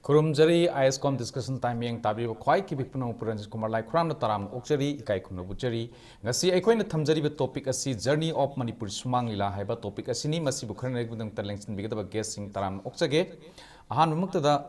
Kurumjari ISCOM discussion time yang tabi khwai ki bikpno Ranjitkumar Laikhuram na taram okjari ikai khumna buchari ngasi aikoina thamjari topic asi journey of Manipur Sumanglila haiba topic asini masi bukharna budang talengsin bigada guest sing taram okjage ahan muktada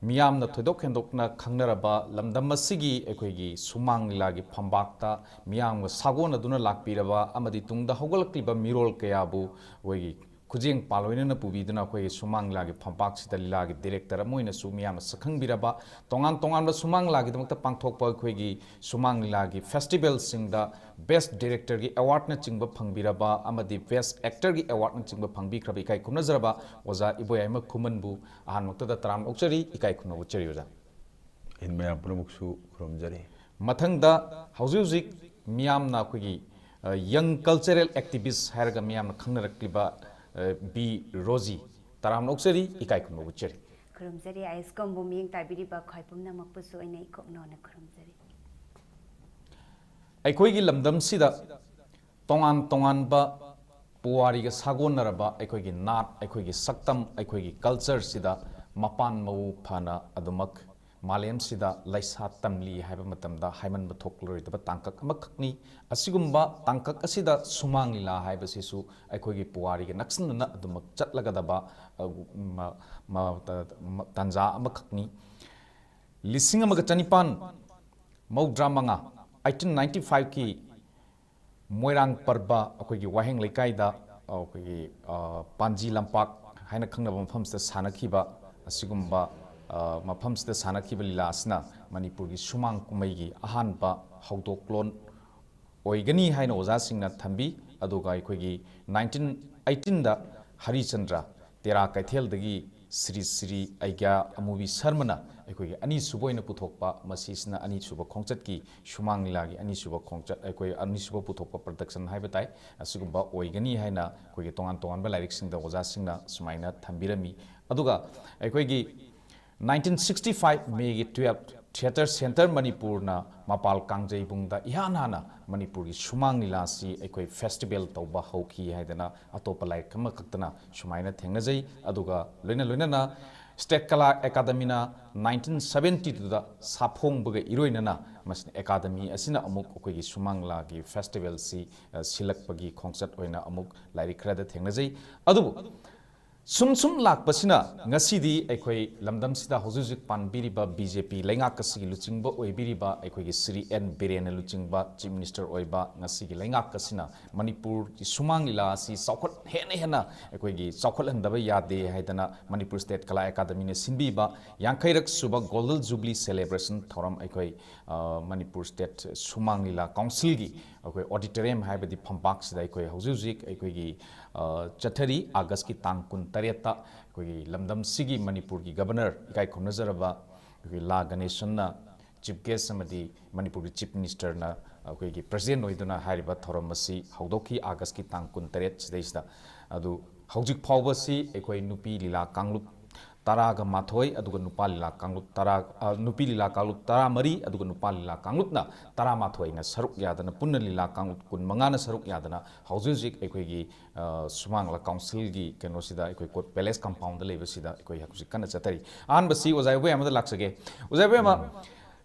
miyam na thodok hendokna khangnaraba lamdam masigi aikoigi Sumanglila gi phambakta miyam ga sagona duna lakpiraba amadi tungda hogalakliba mirol kayabu wegi Kujing Paloina Pubiduna Koi Sumanglila gi Pampak Sitalila gi director Moina Sumia Sakhang Biraba Tongan Sumangla gi Dmukta Pangthokpa Koigi Sumanglila gi festival sing the best director gi award na chingba phangbiraba amadi best actor gi award na chingba phangbi khrabi kai kumnazaraba oza L.Iboyaima khuman bu ahan mukta da taram okchari ikai khuna ochari oza in maya pramuksu khurumjari mathang da hauzik miyam na koigi young cultural activist harga miyam na khangnarakliba B. Roji, taram oksari ikai kuno buchari. Kurumjari ISCOM buming tabiri ba khaipum na makpusu ina ikok no na kurumjari. Aikoi gi lamdam sida tongan ba puwari ga sagon naraba aikoi gi nat aikoi gi saktam aikoi gi culture sida mapan mau phana adumak Malem sida laisa tamli haiba matamda haiman bathoklori da tangkak amakni asigumba tangkak asida Sumanglila haiba sisu aikogi puwari ge naksna adumak chatlagadaba tanja amakni lising amaga chanipan maudra manga 1895 ki moirang parba akogi waheng lekai akogi panji lampak haina khangnaba mafamsta sanakhiba asigumba Mapamsida Sanakhiba Lila asna Manipur gi Sumang Kumaigi ahanba haudoklon oigani haina oza singna thambi aduga aikogi 1918 da Harichandra Tera Kaithel dagi Sri Aigya Amubi Sarmana aikogi ani suboina puthokpa masisna ani suba khongchat ki Sumanglila gi ani suba khongchat aikoi ani suba puthokpa production haibatai asugumba oigani haina kogi tongan ba lyrics sing da oza singna sumaina thambirami aduga aikogi 1965 May 12 Theatre Center Manipur na Mapal Kangjai Bungda Ihanana Manipur gi Sumanglila si ekoi festival tauba hauki haidana atopa lai kama kaktana sumaina thengnajai aduga loina na State Kala Academy na 1972 da saphong buga iroinana masni academy asina amuk ekoi gi Sumanglila gi festival si silakpagi khongchat oina amuk lairi khrada thengnajai adubu Sum lakpasina ngasidi aikoi lamdam sida hojujik panbiriba BJP laingak kasigi luchingba oibiriba aikoi gi Sri N Birena luchingba Chief Minister oiba ngasigi laingak kasina Manipur ki Sumanglila si saukhat hena aikoi gi saukhat handaba yade haidana Manipur State Kala Academy ne sinbiba yankairak suba Golden Jubilee celebration thoram aikoi Manipur State Sumanglila Council gi aikoi auditorium haibadi phambak sida aikoi hojujik aikoi gi Chathari August ki tangkun tareta koi lamdam sigi Manipur ki governor ikai khonazaraba koi la Ganeshan na chief guest amadi Manipur ki chief minister na koi ki president oiduna hariba thoramasi haudoki August ki tangkun taret sidaisda adu haujik phawba si ekoi nupi lila kanglup taraga mathoi aduga nupa lila kanglup tara nupi lila kanglup tara mari aduga nupa lila kanglup na tara mathoi na saruk yadana punna lila kanglup kun mangana saruk yadana haujik ekoi gi Sumangla Council gi kenosida ekoi court palace compound lebesida ekoi hakusi kana chatari an basi ozaibo amada laksage ozaibo ama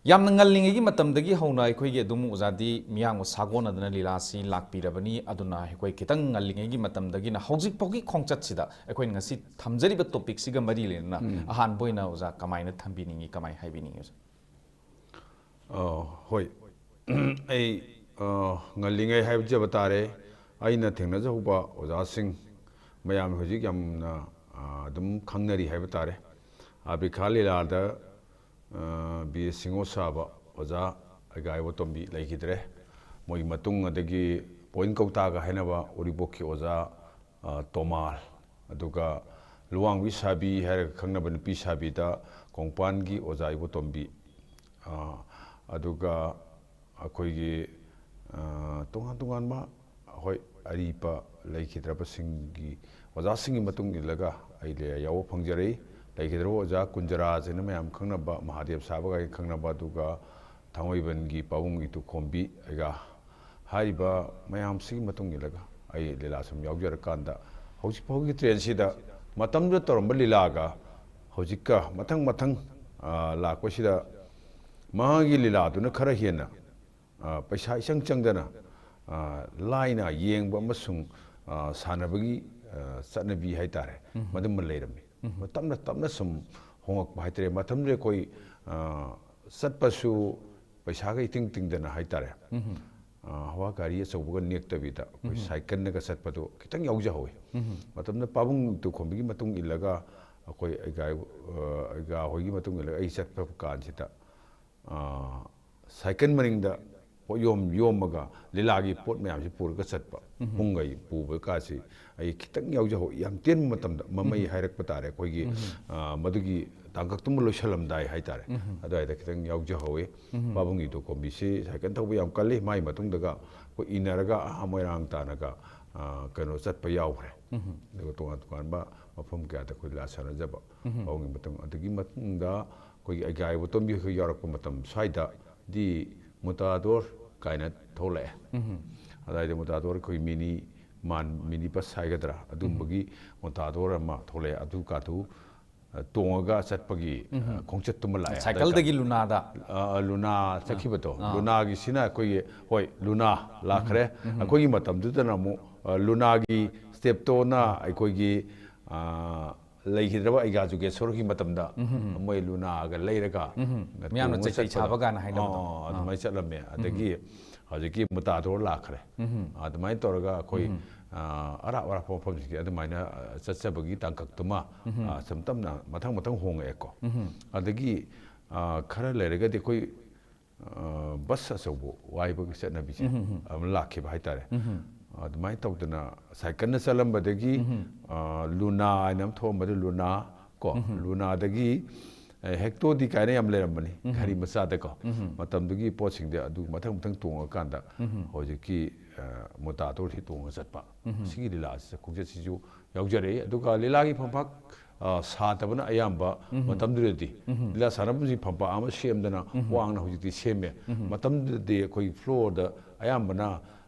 yam nangallingi gi matamdagi hauna ekoi gi dum ozadi miyang sagona dana lilasi lakpirabani aduna ekoi kitang ngallingi gi matamdagi na haujik pogi khongchat sida ekoi ngasi thamjari ba topic siga mari lena ahan boina oza kamaina thambiningi kamai haibiningi hoi ai ngallingi haibje batare aina thengnajahuba ojasing mayam hojik yamna dum khangnari haibatare abikhalila da bi singo saba oja agaibo tombi laikidre moi matung adagi point kauta ga hainaba oribokki oja tomal aduga luang wi sabi har khangnaba nupi sabi da kongpan gi oja ibo tombi aduga akoigi tongan ma hoi aripa laikidraba singi oja singi matung ilaga aile yawo phangjari laikidra oja kunjara jena mayam khangnaba Mahadev sabaga khangnaba duga thangoiban gi pawung itu khombi aiga hariba mayam singi matung ilaga ai lela sum yaujara kanda hausi pawgi train sida matamda toramba lilaga hojika mathang ꯂꯥꯛꯄꯁꯤꯗ ꯃꯍꯥꯛꯀꯤ ꯂꯤꯂꯥꯗꯨꯅ ꯈꯔ ꯍꯦꯟꯅ ꯄꯩꯁꯥ ꯏꯆꯪ ꯆꯪꯗꯅ ꯂꯥꯏꯅ ꯌꯦꯡꯕ ꯑꯃꯁꯨꯡ ꯁꯥꯟꯅꯕꯒꯤ ꯆꯠꯅꯕꯤ ꯍꯥꯏꯇꯥꯔꯦ ꯃꯗꯨꯃ ꯂꯩꯔꯝꯃꯤ ꯇꯞꯅ ꯇꯞꯅ ꯁꯨꯝ ꯍꯣꯡꯉꯛꯄ ꯍꯥꯏꯇꯥꯔꯦ ꯃꯇꯝꯗꯨꯗ ꯑꯩꯈꯣꯏ ꯆꯠꯄꯁꯨ ꯄꯩꯁꯥꯒ ꯏꯇꯤꯡ ꯇꯤꯡꯗꯅ ꯍꯥꯏꯇꯥꯔꯦ ꯍꯋꯥ ꯒꯥꯔꯤ ꯑꯆꯧꯕꯒ ꯅꯦꯛꯇꯕꯤꯗ ꯑꯩꯈꯣꯏ ꯁꯥꯏꯀꯜꯅꯒ ꯆꯠꯄꯗꯣ ꯈꯤꯇꯪ ꯌꯥꯎꯖꯍꯧꯋꯤ ꯃꯇꯝꯗ ꯄꯥꯕꯨꯡ ꯇꯨꯈꯣꯡꯕꯒꯤ ꯃꯇꯨꯡ ꯏꯜꯂꯒ ꯑꯩꯈꯣꯏ ꯑꯩꯒꯥ ꯍꯣꯏꯒꯤ ꯃꯇꯨꯡ ꯏꯜꯂꯒ ꯑꯩ ꯆꯠꯄ ꯀꯥꯟꯁꯤꯗ ꯁꯥꯏꯀꯜ ꯃꯅꯤꯡꯗ ꯄꯣꯠ ꯌꯣꯝꯃꯒ ꯂꯤꯂꯥꯒꯤ ꯄꯣꯠ ꯃꯌꯥꯝꯁꯤ ꯄꯨꯔꯒ ꯆꯠꯄ ꯄꯨꯡꯒꯩ ꯄꯨꯕ ꯀꯥꯁꯤ ꯑꯩ ꯈꯤꯇꯪ ꯌꯥꯎꯖꯍꯧꯏ ꯌꯥꯝ ꯇꯦꯟꯕ ꯃꯇꯝꯗ ꯃꯃꯩ ꯍꯥꯏꯔꯛꯄ ꯇꯥꯔꯦ ꯑꯩꯈꯣꯏꯒꯤ ꯃꯗꯨꯒꯤ ꯇꯥꯡꯀꯛꯇꯨꯃ ꯂꯣꯏꯁꯜꯂꯝꯗꯥꯏ ꯍꯥꯏꯇꯥꯔꯦ ꯑꯗꯨꯋꯥꯏꯗ ꯈꯤꯇꯪ ꯌꯥꯎꯖꯍꯧꯏ ꯄꯥꯕꯨꯡꯒꯤ ꯇꯣꯀꯣꯝꯕꯤꯁꯤ ꯁꯥꯏꯀꯜ ꯊꯧꯕ ꯌꯥꯝ ꯀꯜꯂꯤ ꯃꯥꯏ ꯃꯇꯨꯡꯗꯒ ꯑꯩꯈꯣꯏ ꯏꯟꯅꯔꯒ ꯃꯣꯏꯔꯥꯡ ꯇꯥꯅꯒ ꯀꯩꯅꯣ ꯆꯠꯄ ꯌꯥꯎꯈ꯭ꯔꯦ ꯑꯗꯨꯒ ꯇꯣꯉꯥꯟ ꯇꯣꯉꯥꯟꯕ ꯃꯐꯝ ꯀꯌꯥꯗ ꯑꯩꯈꯣꯏ ꯂꯤꯂꯥ ꯁꯥꯟꯅꯖꯕ ꯄꯥꯕꯨꯡꯒꯤ ꯃꯇꯨꯡ ꯑꯗꯨꯒꯤ ꯃꯇꯨꯡꯗ ꯑꯩꯈꯣꯏꯒꯤ ꯑꯩꯒꯥ ꯏꯕꯣꯇꯣꯝꯕꯤ ꯑꯩꯈꯣꯏ ꯌꯥꯎꯔꯛꯄ ꯃꯇꯝ ꯁ꯭ꯋꯥꯏꯗꯗꯤ ꯃꯨꯇꯥꯗꯣꯔ ꯀꯥꯏꯅ ꯊꯣꯛꯂꯛꯑꯦ ꯑꯗꯨꯋꯥꯏꯗ ꯃꯨꯇꯥꯗꯣꯔ ꯑꯩꯈꯣꯏ ꯃꯤꯅꯤ ꯕꯁ ꯍꯥꯏꯒꯗ꯭ꯔꯥ ꯑꯗꯨꯝꯕꯒꯤ ꯃꯨꯇꯥꯗꯣꯔ ꯑꯃ ꯊꯣꯛꯂꯛꯑꯦ ꯑꯗꯨ ꯇꯣꯡꯉꯒ ꯆꯠꯄꯒꯤ ꯈꯣꯡꯆꯠꯇꯨꯃ ꯂꯥꯛꯑꯦ ꯁꯥꯏꯀꯜꯗꯒꯤ ꯂꯨꯅꯥꯗ ꯂꯨꯅꯥ ꯆꯠꯈꯤꯕꯗꯣ ꯂꯨꯅꯥꯒꯤꯁꯤꯅ ꯑꯩꯈꯣꯏꯒꯤ ꯍꯣꯏ ꯂꯨꯅꯥ ꯂꯥꯛꯈ꯭ꯔꯦ ꯑꯩꯈꯣꯏꯒꯤ ꯃꯇꯝꯗꯨꯗꯅ ꯑꯃꯨꯛ ꯂꯨꯅꯥꯒꯤ ꯁ꯭ꯇꯦꯞꯇꯣꯅ ꯑꯩꯈꯣꯏꯒꯤ ꯂꯩꯈꯤꯗ꯭ꯔꯕ ꯑꯩꯒꯥ ꯖꯨꯒꯦꯁꯣꯔꯒꯤ ꯃꯇꯝꯗ ꯃꯣꯏ ꯂꯨꯅꯥꯒ ꯂꯩꯔꯒ ꯃꯌꯥꯝꯅ ꯆꯩ ꯁꯥꯕ ꯀꯥꯟꯅ ꯍꯥꯏꯅꯕꯗꯣ ꯑꯗꯨꯃꯥꯏꯅ ꯆꯠꯂꯝꯃꯦ ꯑꯗꯒꯤ ꯍꯧꯖꯤꯛꯀꯤ ꯃꯨꯇꯥꯗꯣꯔ ꯂꯥꯛꯈ꯭ꯔꯦ ꯑꯗꯨꯃꯥꯏꯅ ꯇꯧꯔꯒ ꯑꯩꯈꯣꯏ ꯑꯔꯥꯞ ꯑꯔꯥꯞꯄ ꯃꯐꯝꯁꯤꯡꯁꯦ ꯑꯗꯨꯃꯥꯏꯅ ꯆꯠꯆꯕꯒꯤ ꯇꯥꯡꯀꯛꯇꯨꯃ ꯁꯨꯝ ꯇꯞꯅ ꯃꯊꯪ ꯃꯊꯪ ꯍꯣꯡꯉꯛꯑꯦꯀꯣ ꯑꯗꯒꯤ ꯈꯔ ꯂꯩꯔꯒꯗꯤ ꯑꯩꯈꯣꯏ ꯕꯁ ꯑꯆꯧꯕ ꯋꯥꯏꯕꯒꯤ ꯆꯠꯅꯕꯤꯁꯦ ꯑꯃ ꯂꯥꯛꯈꯤꯕ ꯍꯥꯏꯇꯥꯔꯦ ꯑꯗꯨꯃꯥꯏꯅ ꯇꯧꯗꯅ ꯁꯥꯏꯀꯜꯅ ꯆꯠꯂꯝꯕꯗꯒꯤ ꯂꯨꯅꯥ ꯍꯥꯏꯅ ꯑꯃ ꯊꯣꯛꯑꯝꯕꯗ ꯂꯨꯅꯥ ꯀꯣ ꯂꯨꯅꯥꯗꯒꯤ ꯍꯦꯛꯇꯣꯗꯤ ꯀꯥꯏꯅ ꯌꯥꯝ ꯂꯩꯔꯝꯕꯅꯤ ꯒꯥꯔꯤ ꯃꯆꯥꯗꯀꯣ ꯃꯇꯝꯗꯨꯒꯤ ꯄꯣꯠꯁꯤꯡꯗꯤ ꯑꯗꯨ ꯃꯊꯪ ꯃꯊꯪ ꯇꯣꯡꯉꯀꯥꯟꯗ ꯍꯧꯖꯤꯛꯀꯤ ꯃꯨꯇꯥꯗꯣꯔꯁꯤ ꯇꯣꯡꯉ ꯆꯠꯄ ꯁꯤꯒꯤ ꯂꯤꯂꯥꯁꯤ ꯈꯣꯡꯆꯠꯁꯤꯁꯨ ꯌꯥꯎꯖꯔꯛꯏ ꯑꯗꯨꯒ ꯂꯤꯂꯥꯒꯤ ꯐꯝꯄꯥꯛ ꯁꯥꯗꯕꯅ ꯑꯌꯥꯝꯕ ꯃꯇꯝꯗꯨꯗꯗꯤ ꯂꯤꯂꯥ ꯁꯥꯟꯅꯕꯁꯤ ꯐꯝꯄꯥꯛ ꯑꯃ ꯁꯦꯝꯗꯅ ꯋꯥꯡꯅ ꯍꯧꯖꯤꯛꯇꯤ ꯁꯦꯝꯃꯦ ꯃꯇꯝꯗꯨꯗꯗꯤ ꯑꯩꯈꯣꯏ ꯐ꯭ꯂꯣꯔꯗ ꯑꯌꯥꯝꯕꯅ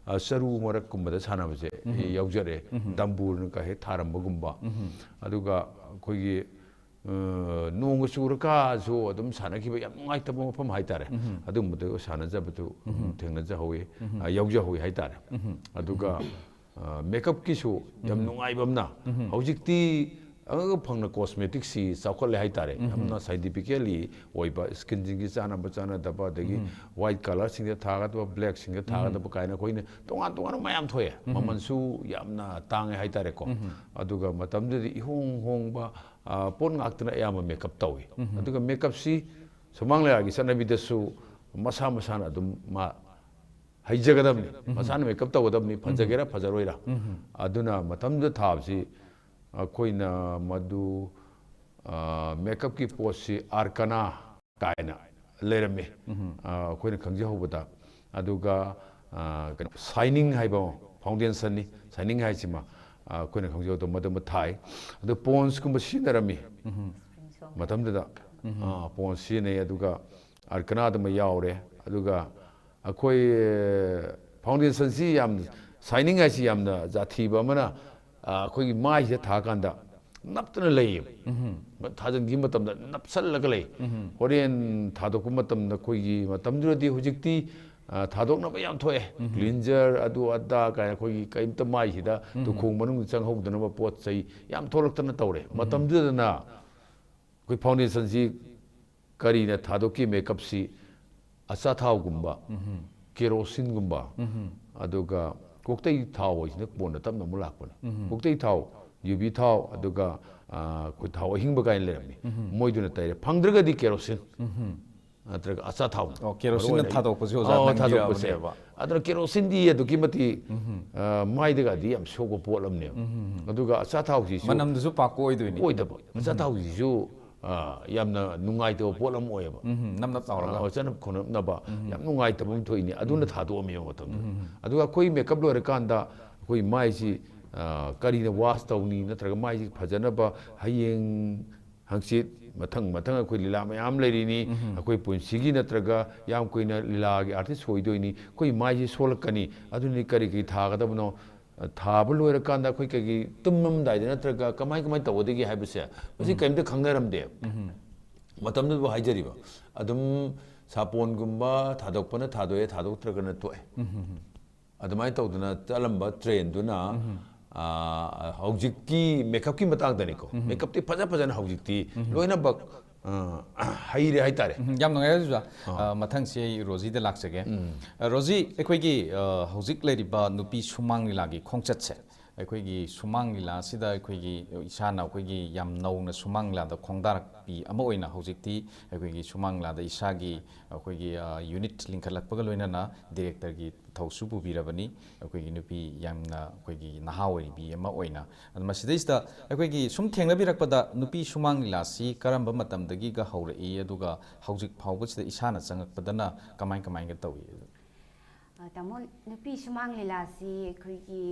ꯆꯔꯨ ꯃꯔꯛꯀꯨꯝꯕꯗ ꯁꯥꯟꯅꯕꯁꯦ ꯌꯥꯎꯖꯔꯛꯑꯦ ꯗꯝꯕꯨꯔꯅꯒ ꯍꯦꯛ ꯊꯥꯔꯝꯕꯒꯨꯝꯕ ꯑꯗꯨꯒ ꯑꯩꯈꯣꯏꯒꯤ ꯅꯣꯡꯒ ꯆꯨꯔꯀꯥꯁꯨ ꯑꯗꯨꯝ ꯁꯥꯟꯅꯈꯤꯕ ꯌꯥꯝ ꯅꯨꯡꯉꯥꯏꯇꯕ ꯃꯐꯝ ꯍꯥꯏꯇꯥꯔꯦ ꯑꯗꯨꯝꯕꯗ ꯁꯥꯟꯅꯖꯕꯗꯨ ꯊꯦꯡꯅꯖꯍꯧꯏ ꯌꯥꯎꯖꯍꯧꯏ ꯍꯥꯏꯇꯥꯔꯦ ꯑꯗꯨꯒ ꯃꯦꯀꯞꯀꯤꯁꯨ ꯌꯥꯝ ꯅꯨꯡꯉꯥꯏꯕ ꯑꯃꯅ ꯍꯧꯖꯤꯛꯇꯤ ꯑꯉꯛ ꯐꯪꯅ ꯀꯣꯁꯃꯦꯇꯤꯛꯁꯤ ꯆꯥꯎꯈꯠꯂꯦ ꯍꯥꯏꯇꯥꯔꯦ ꯌꯥꯝꯅ ꯁꯥꯏꯟꯇꯤꯐꯤꯀꯦꯜꯂꯤ ꯑꯣꯏꯕ ꯁ꯭ꯀꯤꯟꯁꯤꯡꯒꯤ ꯆꯥꯟꯅꯕ ꯆꯥꯟꯅꯗꯕ ꯑꯗꯒꯤ ꯋꯥꯏꯠ ꯀꯂꯔꯁꯤꯡꯗ ꯊꯥꯒꯗꯕ ꯕ꯭ꯂꯦꯛꯁꯤꯡꯗ ꯊꯥꯒꯗꯕ ꯀꯥꯏꯅ ꯑꯩꯈꯣꯏꯅ ꯇꯣꯉꯥꯟ ꯇꯣꯉꯥꯟꯕ ꯃꯌꯥꯝ ꯊꯣꯛꯑꯦ ꯃꯃꯜꯁꯨ ꯌꯥꯝꯅ ꯇꯥꯡꯉꯦ ꯍꯥꯏꯇꯥꯔꯦꯀꯣ ꯑꯗꯨꯒ ꯃꯇꯝꯗꯨꯗꯤ ꯏꯍꯣꯡ ꯍꯣꯡꯕ ꯄꯣꯠ ꯉꯥꯛꯇꯅ ꯑꯌꯥꯝꯕ ꯃꯦꯀꯞ ꯇꯧꯏ ꯑꯗꯨꯒ ꯃꯦꯀꯞꯁꯤ ꯁꯨꯃꯥꯡꯂꯤꯂꯥꯒꯤ ꯆꯠꯅꯕꯤꯗꯁꯨ ꯃꯁꯥ ꯃꯁꯥꯅ ꯑꯗꯨꯝ ꯍꯩꯖꯒꯗꯕꯅꯤ ꯃꯁꯥꯅ ꯃꯦꯀꯞ ꯇꯧꯒꯗꯕꯅꯤ ꯐꯖꯒꯦꯔꯥ ꯐꯖꯔꯣꯏꯔꯥ ꯑꯗꯨꯅ ꯃꯇꯝꯗꯨꯗ ꯊꯥꯕꯁꯤ ꯑꯩꯈꯣꯏꯅ ꯃꯗꯨ ꯃꯦꯀꯞꯀꯤ ꯄꯣꯠꯁꯤ ꯑꯥꯔꯀꯅꯥ ꯀꯥꯏꯅ ꯂꯩꯔꯝꯃꯤ ꯑꯩꯈꯣꯏꯅ ꯈꯪꯖꯍꯧꯕꯗ ꯑꯗꯨꯒ ꯀꯩꯅꯣ ꯁꯥꯏꯅꯤꯡ ꯍꯥꯏꯕ ꯐꯥꯎꯟꯗꯦꯁꯟꯅꯤ ꯁꯥꯏꯅꯤꯡ ꯍꯥꯏꯁꯤꯃ ꯑꯩꯈꯣꯏꯅ ꯈꯪꯖꯍꯧꯗ ꯃꯗꯨꯃ ꯊꯥꯏ ꯑꯗꯨ ꯄꯣꯟꯁꯀꯨꯝꯕ ꯁꯤꯖꯤꯟꯅꯔꯝꯃꯤ ꯃꯇꯝꯗꯨꯗ ꯄꯣꯟꯁ ꯁꯤꯖꯤꯟꯅꯩ ꯑꯗꯨꯒ ꯑꯥꯔꯀꯅꯥꯗꯨꯃ ꯌꯥꯎꯔꯦ ꯑꯗꯨꯒ ꯑꯩꯈꯣꯏ ꯐꯥꯎꯟꯗꯦꯁꯟꯁꯤ ꯌꯥꯝ ꯁꯥꯏꯅꯤꯡ ꯍꯥꯏꯁꯤ ꯌꯥꯝꯅ ꯖꯥꯊꯤꯕ ꯑꯃꯅ ꯑꯩꯈꯣꯏꯒꯤ ꯃꯥꯏꯁꯤꯗ ꯊꯥꯀꯥꯟꯗ ꯅꯞꯇꯅ ꯂꯩꯌꯦꯕ ꯊꯥꯖꯤꯟꯈꯤꯕ ꯃꯇꯝꯗ ꯅꯞꯁꯜꯂꯒ ꯂꯩ ꯍꯣꯔꯦꯟ ꯊꯥꯗꯣꯛꯄ ꯃꯇꯝꯗ ꯑꯩꯈꯣꯏꯒꯤ ꯃꯇꯝꯗꯨꯗꯗꯤ ꯍꯧꯖꯤꯛꯇꯤ ꯊꯥꯗꯣꯛꯅꯕ ꯌꯥꯝ ꯊꯣꯛꯑꯦ ꯀ꯭ꯂꯤꯟꯖꯔ ꯑꯗꯨ ꯑꯗꯥ ꯀꯥꯏꯅ ꯑꯩꯈꯣꯏꯒꯤ ꯀꯔꯤꯝꯇ ꯃꯥꯏꯁꯤꯗ ꯇꯨꯈꯣꯡ ꯃꯅꯨꯡꯗ ꯆꯪꯍꯧꯗꯅꯕ ꯄꯣꯠ ꯆꯩ ꯌꯥꯝ ꯊꯣꯛꯂꯛꯇꯅ ꯇꯧꯔꯦ ꯃꯇꯝꯗꯨꯗꯅ ꯑꯩꯈꯣꯏ ꯐꯥꯎꯟꯗꯦꯁꯟꯁꯤ ꯀꯔꯤꯅ ꯊꯥꯗꯣꯛꯈꯤ ꯃꯦꯀꯞꯁꯤ ꯑꯆꯥꯊꯥꯎꯒꯨꯝꯕ ꯀꯦꯔꯣꯁꯤꯟꯒꯨꯝꯕ ꯑꯗꯨꯒ ꯀꯣꯛꯇꯩ ꯊꯥꯎ ꯍꯥꯏꯁꯤꯅ ꯀꯣꯟꯅ ꯇꯞꯅ ꯑꯃꯨꯛ ꯂꯥꯛꯄꯅꯤ ꯀꯣꯛꯇꯩ ꯊꯥꯎ ꯌꯨꯕꯤ ꯊꯥꯎ ꯑꯗꯨꯒ ꯑꯩꯈꯣꯏ ꯊꯥꯎ ꯑꯍꯤꯡꯕ ꯀꯥꯏꯅ ꯂꯩꯔꯝꯃꯤ ꯃꯣꯏꯗꯨꯅ ꯇꯩꯔꯦ ꯐꯪꯗ꯭ꯔꯒꯗꯤ ꯀꯦꯔꯣꯁꯤꯟ ꯅꯠꯇ꯭ꯔꯒ ꯑꯆꯥꯊꯥꯎ ꯀꯦꯔꯣꯁꯤꯟꯅ ꯊꯥꯗꯣꯛꯄꯁꯤ ꯑꯣꯖꯥ ꯅꯪꯕꯤꯔꯕꯅꯦꯕ ꯑꯗꯨꯅ ꯀꯦꯔꯣꯁꯤꯟꯗꯤ ꯑꯗꯨꯛꯀꯤ ꯃꯇꯤꯛ ꯃꯥꯏꯗꯒꯗꯤ ꯌꯥꯝ ꯁꯣꯛꯄ ꯄꯣꯠ ꯑꯃꯅꯦꯕ ꯑꯗꯨꯒ ꯑꯆꯥꯊꯥꯎꯁꯤꯁꯨ ꯃꯅꯝꯗꯨꯁꯨ ꯄꯥꯛꯄ ꯑꯣꯏꯗꯣꯏꯅꯤ ꯑꯣꯏꯗꯕ ꯑꯆꯥꯊꯥꯎꯁꯤꯁꯨ ꯌꯥꯝꯅ ꯅꯨꯡꯉꯥꯏꯇꯕ ꯄꯣꯠ ꯑꯃ ꯑꯣꯏꯌꯦꯕ ꯅꯞ ꯅꯞ ꯂꯥꯎꯔꯒ ꯆꯠꯅꯕ ꯈꯣꯠꯅꯕ ꯌꯥꯝ ꯅꯨꯡꯉꯥꯏꯇꯕ ꯑꯃ ꯊꯣꯛꯏꯅꯤ ꯑꯗꯨꯅ ꯊꯥꯗꯣꯛꯑꯝꯃꯦꯕ ꯃꯇꯝꯗꯨꯗ ꯑꯗꯨꯒ ꯑꯩꯈꯣই ꯃꯦꯀꯞ ꯂꯣꯏꯔꯀꯥꯟꯗ ꯑꯩꯈꯣꯏ ꯃꯥꯏꯁꯤ ꯀꯔꯤꯅ ꯋꯥꯁ ꯇꯧꯅꯤ ꯅꯠꯇ꯭ꯔꯒ ꯃꯥꯏꯁꯤ ꯐꯖꯅꯕ ꯍꯌꯦꯡ ꯍꯪꯆꯤꯠ ꯃꯊꯪ ꯑꯩꯈꯣꯏ ꯂꯤꯂꯥ ꯃꯌꯥꯝ ꯂꯩꯔꯤꯅꯤ ꯑꯩꯈꯣꯏ ꯄꯨꯟꯁꯤꯒꯤ ꯅꯠꯇ꯭ꯔꯒ ꯌꯥꯝ ꯀꯨꯏꯅ ꯂꯤꯂꯥꯒꯤ ꯑꯥꯔꯇꯤꯁ ꯑꯣꯏꯗꯣꯏꯅꯤ ꯑꯩꯈꯣꯏ ꯃꯥꯏꯁꯤ ꯁꯣꯜꯂꯛꯀꯅꯤ ꯑꯗꯨꯅꯤ ꯀꯔꯤ ꯊꯥꯒꯗꯕꯅꯣ ꯊꯥꯕ ꯂꯣꯏꯔꯀꯥꯟꯗ ꯑꯩꯈꯣꯏ ꯇꯨꯝꯃꯝꯗꯥꯏꯗ ꯅꯠꯇ꯭ꯔꯒ ꯀꯃꯥꯏ ꯇꯧꯒꯗꯒꯦ ꯍꯥꯏꯕꯁꯦ ꯃꯁꯤ ꯀꯔꯤꯝꯇ ꯈꯪꯅꯔꯝꯗꯦꯕ ꯃꯇꯝꯗꯨꯕꯨ ꯍꯥꯏꯖꯔꯤꯕ ꯑꯗꯨꯝ ꯁꯥꯄꯣꯟꯒꯨꯝꯕ ꯊꯥꯗꯣꯛꯄꯅ ꯊꯥꯗꯣꯛꯑꯦ ꯊꯥꯗꯣꯛꯇ꯭ꯔꯒꯅ ꯇꯣꯛꯑꯦ ꯑꯗꯨꯃꯥꯏꯅ ꯇꯧꯗꯅ ꯆꯠꯂꯝꯕ ꯇ꯭ꯔꯦꯟꯗꯨꯅ ꯍꯧꯖꯤꯛꯀꯤ ꯃꯦꯀꯞꯀꯤ ꯃꯇꯥꯡꯗꯅꯤꯀꯣ ꯃꯦꯀꯞꯇꯤ ꯐꯖꯅ ꯍꯧꯖꯤꯛꯇꯤ ꯂꯣꯏꯅꯃꯛ ꯍꯩꯔꯦ ꯍꯥꯏꯇꯥꯔꯦ ꯌꯥꯝ ꯅꯨꯡꯉꯥꯏꯔꯦ ꯑꯣꯖꯥ ꯃꯊꯪꯁꯤ ꯑꯩ ꯔꯣꯖꯤꯗ ꯂꯥꯛꯆꯒꯦ ꯔꯣꯖꯤ ꯑꯩꯈꯣꯏꯒꯤ ꯍꯧꯖꯤꯛ ꯂꯩꯔꯤꯕ ꯅꯨꯄꯤ ꯁꯨꯃꯥꯡ ꯂꯤꯂꯥꯒꯤ ꯈꯣꯡꯆꯠꯁꯦ ꯑꯩꯈꯣꯏꯒꯤ ꯁꯨꯃꯥꯡ ꯂꯤꯂꯥ ꯑꯁꯤꯗ ꯑꯩꯈꯣꯏꯒꯤ ꯏꯁꯥꯅ ꯑꯩꯈꯣꯏꯒꯤ ꯌꯥꯝ ꯅꯧꯅ ꯁꯨꯃꯥꯡ ꯂꯤꯂꯥꯗ ꯈꯣꯡꯗꯥꯔꯛꯄꯤ ꯑꯃ ꯑꯣꯏꯅ ꯍꯧꯖꯤꯛꯇꯤ ꯑꯩꯈꯣꯏꯒꯤ ꯁꯨꯃꯥꯡ ꯂꯤꯂꯥꯗ ꯏꯁꯥꯒꯤ ꯑꯩꯈꯣꯏꯒꯤ ꯌꯨꯅꯤꯠ ꯂꯤꯡꯈꯠꯂꯛꯄꯒ ꯂꯣꯏꯅꯅ ꯗꯤꯔꯦꯛꯇꯔꯒꯤ ꯊꯧꯁꯨ ꯄꯨꯕꯤꯔꯕꯅꯤ ꯑꯩꯈꯣꯏꯒꯤ ꯅꯨꯄꯤ ꯌꯥꯝꯅ ꯑꯩꯈꯣꯏꯒꯤ ꯅꯍꯥ ꯑꯣꯏꯔꯤꯕꯤ ꯑꯃ ꯑꯣꯏꯅ ꯑꯗꯨ ꯃꯁꯤꯗꯩꯁꯤꯗ ꯑꯩꯈꯣꯏꯒꯤ ꯁꯨꯝ ꯊꯦꯡꯅꯕꯤꯔꯛꯄꯗ ꯅꯨꯄꯤ ꯁꯨꯃꯥꯡ ꯂꯤꯂꯥꯁꯤ ꯀꯔꯝꯕ ꯃꯇꯝꯗꯒꯤꯒ ꯍꯧꯔꯛꯏ ꯑꯗꯨꯒ ꯍꯧꯖꯤꯛ ꯐꯥꯎꯕꯁꯤꯗ ꯏꯁꯥꯅ ꯆꯪꯉꯛꯄꯗꯅ ꯀꯃꯥꯏꯅ ꯇꯧꯏ ꯇꯥꯃꯣ ꯅꯨꯄꯤ ꯁꯨꯃꯥꯡ ꯂꯤꯂꯥꯁꯤ ꯑꯩꯈꯣꯏꯒꯤ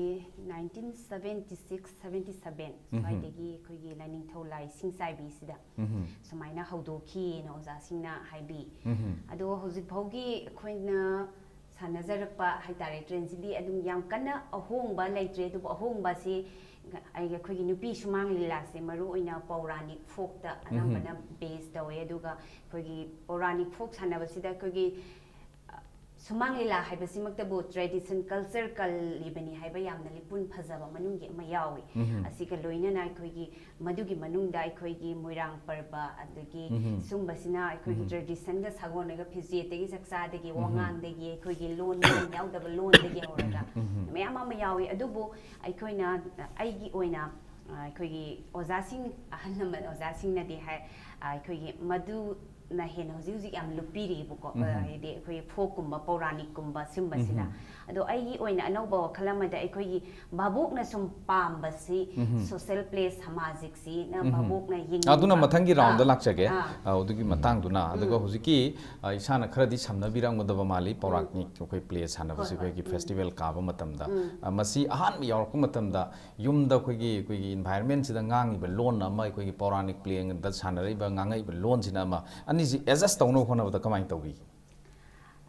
1976-77 ꯁ꯭ꯋꯥꯏꯗꯒꯤ ꯑꯩꯈꯣꯏꯒꯤ ꯂꯥꯏꯅꯤꯡꯊꯧ ꯂꯥꯏ ꯁꯤꯡꯆꯥꯏꯕꯤꯁꯤꯗ ꯁꯨꯃꯥꯏꯅ ꯍꯧꯗꯣꯛꯈꯤꯅ ꯑꯣꯖꯥꯁꯤꯡꯅ ꯍꯥꯏꯕꯤ ꯑꯗꯣ ꯍꯧꯖꯤꯛ ꯐꯥꯎꯒꯤ ꯑꯩꯈꯣꯏꯅ ꯁꯥꯟꯅꯖꯔꯛꯄ ꯍꯥꯏꯇꯥꯔꯦ ꯇ꯭ꯔꯦꯟꯁꯤꯗꯤ ꯑꯗꯨꯝ ꯌꯥꯝ ꯀꯟꯅ ꯑꯍꯣꯡꯕ ꯂꯩꯇ꯭ꯔꯦ ꯑꯗꯨꯕꯨ ꯑꯍꯣꯡꯕꯁꯤ ꯑꯩꯈꯣꯏꯒꯤ ꯅꯨꯄꯤ ꯁꯨꯃꯥꯡ ꯂꯤꯂꯥꯁꯦ ꯃꯔꯨꯑꯣꯏꯅ ꯄꯧꯔꯥꯅꯤꯛ ꯐꯣꯛꯇ ꯑꯅꯝꯕꯅ ꯕꯦꯁ ꯇꯧꯋꯦ ꯑꯗꯨꯒ ꯑꯩꯈꯣꯏꯒꯤ ꯄꯧꯔꯥꯅꯤꯛ ꯐꯣꯛ ꯁꯥꯟꯅꯕꯁꯤꯗ ꯑꯩꯈꯣꯏꯒꯤ ꯁꯨꯃꯥꯡ ꯂꯤꯂꯥ ꯍꯥꯏꯕꯁꯤꯃꯛꯇꯕꯨ ꯇ꯭ꯔꯦꯗꯤꯁꯟ ꯀꯜꯆꯔ ꯀꯜꯂꯤꯕꯅꯤ ꯍꯥꯏꯕ ꯌꯥꯝꯅ ꯂꯤꯄꯨꯟ ꯐꯖꯕ ꯃꯅꯨꯡꯒꯤ ꯑꯃ ꯌꯥꯎꯏ ꯑꯁꯤꯒ ꯂꯣꯏꯅꯅ ꯑꯩꯈꯣꯏꯒꯤ ꯃꯗꯨꯒꯤ ꯃꯅꯨꯡꯗ ꯑꯩꯈꯣꯏꯒꯤ ꯃꯣꯏꯔꯥꯡ ꯄꯔꯕ ꯑꯗꯒꯤ ꯁꯨꯝꯕꯁꯤꯅ ꯑꯩꯈꯣꯏꯒꯤ ꯇ꯭ꯔꯦꯗꯤꯁꯟꯒ ꯁꯥꯒꯣꯟꯅꯒ ꯐꯤꯖꯦꯠꯇꯒꯤ ꯆꯥꯛꯆꯥꯗꯒꯤ ꯋꯥꯉꯥꯡꯗꯒꯤ ꯑꯩꯈꯣꯏꯒꯤ ꯂꯣꯟ ꯌꯥꯎꯗꯕ ꯂꯣꯟꯗꯒꯤ ꯍꯧꯔꯒ ꯃꯌꯥꯝ ꯑꯃ ꯌꯥꯎꯏ ꯑꯗꯨꯕꯨ ꯑꯩꯈꯣꯏꯅ ꯑꯩꯒꯤ ꯑꯣꯏꯅ ꯑꯩꯈꯣꯏꯒꯤ ꯑꯣꯖꯥꯁꯤꯡ ꯑꯍꯜ ꯂꯃꯟ ꯑꯣꯖꯥꯁꯤꯡꯅꯗꯤ ꯑꯩꯈꯣꯏꯒꯤ ꯃꯗꯨꯅ ꯍꯦꯟꯅ ꯍꯧꯖꯤꯛ ꯌꯥꯝ ꯂꯨꯞꯄꯤꯔꯤꯕꯀꯣ ꯍꯥꯏꯗꯤ ꯑꯩꯈꯣꯏꯒꯤ ꯐꯣꯛꯀꯨꯝꯕ ꯄꯧꯔꯥꯅꯤꯛꯀꯨꯝꯕ ꯁꯤꯒꯨꯝꯕꯁꯤꯅ ꯑꯗꯣ ꯑꯩꯒꯤ ꯑꯣꯏꯅ ꯑꯅꯧꯕ ꯋꯥꯈꯜ ꯑꯃꯗ ꯑꯩꯈꯣꯏꯒꯤ ꯚꯥꯕꯣꯛꯅ ꯁꯨꯝ ꯄꯥꯝꯕꯁꯤ ꯁꯣꯁꯦꯜ ꯄ꯭ꯂꯦ ꯁꯃꯥꯖꯤꯛꯁꯤꯅ ꯚꯥꯕꯣꯛꯅ ꯌꯦꯡꯅꯤꯡꯕ ꯑꯗꯨꯅ ꯃꯊꯪꯒꯤ ꯔꯥꯎꯟꯗ ꯂꯥꯛꯆꯒꯦ ꯑꯗꯨꯒꯤ ꯃꯇꯥꯡꯗꯨꯅ ꯑꯗꯨꯒ ꯍꯧꯖꯤꯛꯀꯤ ꯏꯁꯥꯅ ꯈꯔꯗꯤ ꯁꯝꯅꯕꯤꯔꯝꯒꯗꯕ ꯃꯥꯜꯂꯤ ꯄꯧꯔꯥꯅꯤꯛ ꯑꯩꯈꯣꯏ ꯄ꯭ꯂꯦ ꯁꯥꯟꯅꯕꯁꯤ ꯑꯩꯈꯣꯏꯒꯤ ꯐꯦꯁꯇꯤꯚꯦꯜ ꯀꯥꯕ ꯃꯇꯝꯗ ꯃꯁꯤ ꯑꯍꯥꯟꯕ ꯌꯥꯎꯔꯛꯄ ꯃꯇꯝꯗ ꯌꯨꯝꯗ ꯑꯩꯈꯣꯏꯒꯤ ꯏꯟꯚꯥꯏꯔꯟꯃꯦꯟꯁꯤꯗ ꯉꯥꯡꯉꯤꯕ ꯂꯣꯟ ꯑꯃ ꯑꯩꯈꯣꯏꯒꯤ ꯄꯧꯔꯥꯅꯤꯛ ꯄ꯭ꯂꯦꯗ ꯁꯥꯟꯅꯔꯤꯕ ꯉꯥꯡꯉꯛꯏꯕ ꯂꯣꯟꯁꯤꯅ ꯑꯃ ꯑꯅꯤꯁꯤ ꯑꯦꯗꯖꯁ ꯇꯧꯅꯕ ꯍꯣꯠꯅꯕꯗ ꯀꯃꯥꯏꯅ ꯇꯧꯕꯤ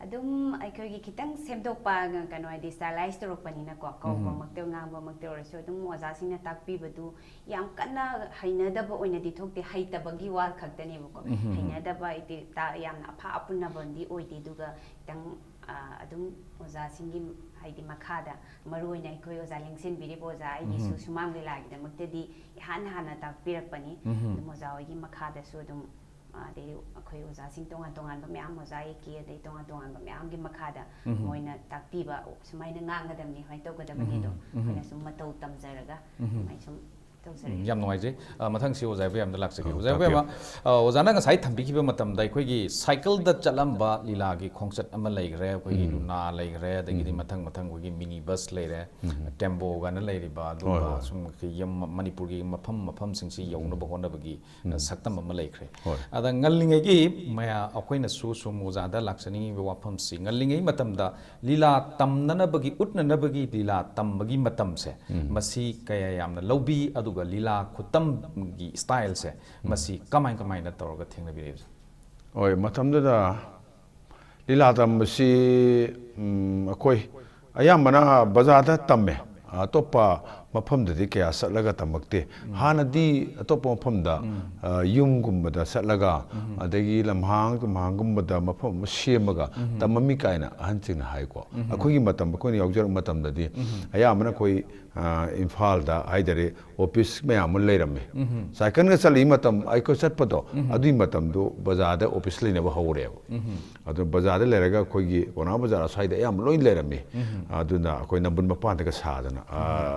ꯑꯗꯨꯝ ꯑꯩꯈꯣꯏꯒꯤ ꯈꯤꯇꯪ ꯁꯦꯝꯗꯣꯛꯄ ꯀꯩꯅꯣ ꯍꯥꯏꯗꯤ ꯁ꯭ꯇꯥꯏꯂꯥꯏꯁ ꯇꯧꯔꯛꯄꯅꯤꯅꯀꯣ ꯀꯧꯕꯃꯛꯇ ꯉꯥꯡꯕꯃꯛꯇ ꯑꯣꯏꯔꯁꯨ ꯑꯗꯨꯝ ꯑꯣꯖꯥꯁꯤꯡꯅ ꯇꯥꯛꯄꯤꯕꯗꯨ ꯌꯥꯝ ꯀꯟꯅ ꯍꯩꯅꯗꯕ ꯑꯣꯏꯅꯗꯤ ꯊꯣꯛꯇꯦ ꯍꯩꯇꯕꯒꯤ ꯋꯥ ꯈꯛꯇꯅꯦꯕꯀꯣ ꯍꯩꯅꯗꯕ ꯍꯥꯏꯗꯤ ꯌꯥꯝꯅ ꯑꯐꯥ ꯑꯄꯨꯟꯅꯕꯗꯤ ꯑꯣꯏꯗꯦ ꯑꯗꯨꯒ ꯈꯤꯇꯪ ꯑꯗꯨꯝ ꯑꯣꯖꯥꯁꯤꯡꯒꯤ ꯍꯥꯏꯗꯤ ꯃꯈꯥꯗ ꯃꯔꯨꯑꯣꯏꯅ ꯑꯩꯈꯣꯏ ꯑꯣꯖꯥ ꯂꯦꯡꯁꯤꯟꯕꯤꯔꯤꯕ ꯑꯣꯖꯥ ꯑꯩꯒꯤꯁꯨ ꯁꯨꯃꯥꯡ ꯂꯤꯂꯥꯒꯤꯗꯃꯛꯇꯗꯤ ꯏꯍꯥꯟ ꯍꯥꯟꯅ ꯇꯥꯛꯄꯤꯔꯛꯄꯅꯤ ꯑꯗꯨꯝ ꯑꯣꯖꯥ ꯍꯣꯏꯒꯤ ꯃꯈꯥꯗꯁꯨ ꯑꯗꯨꯝ ꯑꯗꯩ ꯑꯩꯈꯣꯏ ꯑꯣꯖꯥꯁꯤꯡ ꯇꯣꯉꯥꯟ ꯇꯣꯉꯥꯟꯕ ꯃꯌꯥꯝ ꯑꯣꯖꯥ ꯑꯦꯀꯦ ꯑꯗꯩ ꯇꯣꯉꯥꯟ ꯇꯣꯉꯥꯟꯕ ꯃꯌꯥꯝꯒꯤ ꯃꯈꯥꯗ ꯃꯣꯏꯅ ꯇꯥꯛꯄꯤꯕ ꯁꯨꯃꯥꯏꯅ ꯉꯥꯡꯒꯗꯕꯅꯤ ꯁꯨꯃꯥꯏꯅ ꯇꯧꯒꯗꯕꯅꯤ ꯑꯗꯣ ꯑꯩꯈꯣꯏꯅ ꯁꯨꯝ ꯃꯇꯧ ꯇꯝꯖꯔꯒ ꯑꯗꯨꯃꯥꯏꯅ ꯁꯨꯝ ꯌꯥꯝ ꯅꯨꯡꯉꯥꯏꯖꯩ ꯃꯊꯪꯁꯤ ꯑꯣꯖꯥ ꯏꯕꯣꯌꯥꯏꯃꯗ ꯂꯥꯛꯆꯒꯦ ꯑꯣꯖꯥ ꯏꯕꯣꯌꯥꯏꯃ ꯑꯣꯖꯥꯅ ꯉꯁꯥꯏ ꯊꯝꯕꯤꯈꯤꯕ ꯃꯇꯝꯗ ꯑꯩꯈꯣꯏꯒꯤ ꯁꯥꯏꯀꯜꯗ ꯆꯠꯂꯝꯕ ꯂꯤꯂꯥꯒꯤ ꯈꯣꯡꯆꯠ ꯑꯃ ꯂꯩꯈ꯭ꯔꯦ ꯑꯩꯈꯣꯏꯒꯤ ꯂꯨꯅꯥ ꯂꯩꯈ꯭ꯔꯦ ꯑꯗꯒꯤꯗꯤ ꯃꯊꯪ ꯑꯩꯈꯣꯏꯒꯤ ꯃꯤꯅꯤ ꯕꯁ ꯂꯩꯔꯦ ꯇꯦꯝꯕꯣꯒꯥꯏꯅ ꯂꯩꯔꯤꯕ ꯑꯗꯨꯒ ꯁꯨꯝ ꯃꯅꯤꯄꯨꯔꯒꯤ ꯃꯐꯝꯁꯤꯡꯁꯤ ꯌꯧꯅꯕ ꯍꯣꯠꯅꯕꯒꯤ ꯁꯛꯇꯝ ꯑꯃ ꯂꯩꯈ꯭ꯔꯦ ꯑꯗ ꯉꯜꯂꯤꯉꯩꯒꯤ ꯑꯩꯈꯣꯏꯅꯁꯨ ꯁꯨꯝ ꯑꯣꯖꯥꯗ ꯂꯥꯛꯆꯅꯤꯡꯉꯤꯕ ꯋꯥꯐꯝꯁꯤ ꯉꯜꯂꯤꯉꯩ ꯃꯇꯝꯗ ꯂꯤꯂꯥ ꯇꯝꯅꯅꯕꯒꯤ ꯎꯠꯅꯅꯕꯒꯤ ꯂꯤꯂꯥ ꯇꯝꯕꯒꯤ ꯃꯇꯝꯁꯦ ꯃꯁꯤ ꯀꯌꯥ ꯌꯥꯝꯅ ꯂꯧꯕꯤ ꯑꯗꯨꯒ ꯂꯤꯂꯥ ꯈꯨꯠꯇꯝꯒꯤ ꯁ꯭ꯇꯥꯏꯜꯁꯦ ꯃꯁꯤ ꯀꯃꯥꯏꯅ ꯇꯧꯔꯒ ꯊꯦꯡꯅꯕꯤꯔꯛꯏ ꯍꯣꯏ ꯃꯇꯝꯗꯨꯗ ꯂꯤꯂꯥ ꯇꯝꯕꯁꯤ ꯑꯩꯈꯣꯏ ꯑꯌꯥꯝꯕꯅ ꯕꯖꯥꯔꯗ ꯇꯝꯃꯦ ꯑꯇꯣꯞꯄ ꯃꯐꯝꯗꯗꯤ ꯀꯌꯥ ꯆꯠꯂꯒ ꯇꯝꯃꯛꯇꯦ ꯍꯥꯟꯅꯗꯤ ꯑꯇꯣꯞꯄ ꯃꯐꯝꯗ ꯌꯨꯝꯒꯨꯝꯕꯗ ꯆꯠꯂꯒ ꯑꯗꯒꯤ ꯂꯝꯍꯥꯡ ꯇꯨꯝꯍꯥꯡꯒꯨꯝꯕꯗ ꯃꯐꯝ ꯑꯃ ꯁꯦꯝꯃꯒ ꯇꯝꯃꯝꯃꯤ ꯀꯥꯏꯅ ꯑꯍꯟꯁꯤꯡꯅ ꯍꯥꯏꯀꯣ ꯑꯩꯈꯣꯏꯒꯤ ꯃꯇꯝ ꯑꯩꯈꯣꯏꯅ ꯌꯥꯎꯖꯔꯛꯄ ꯃꯇꯝꯗꯗꯤ ꯑꯌꯥꯝꯕꯅ ꯑꯩꯈꯣই ꯏꯝꯐꯥꯜꯗ ꯍꯥꯏꯇꯥꯔꯦ ꯑꯣꯐꯤꯁ ꯃꯌꯥꯝ ꯑꯃ ꯂꯩꯔꯝꯃꯦ ꯁꯥꯏꯀꯜꯒ ꯆꯠꯂꯤ ꯃꯇꯝ ꯑꯩꯈꯣꯏ ꯆꯠꯄꯗꯣ ꯑꯗꯨꯒꯤ ꯃꯇꯝꯗꯨ ꯕꯖꯥꯔꯗ ꯑꯣꯐꯤꯁ ꯂꯩꯅꯕ ꯍꯧꯔꯦꯕ ꯑꯗꯨ ꯕꯖꯥꯔꯗ ꯂꯩꯔꯒ ꯑꯩꯈꯣꯏꯒꯤ ꯄꯥꯎꯅꯥ ꯕꯖꯥꯔ ꯑꯁ꯭ꯋꯥꯏꯗ ꯑꯌꯥꯝꯕ ꯂꯣꯏ ꯂꯩꯔꯝꯃꯤ ꯑꯗꯨꯅ ꯑꯩꯈꯣꯏ ꯅꯝꯕꯨꯜ ꯃꯄꯥꯟꯗꯒ ꯁꯥꯗꯅ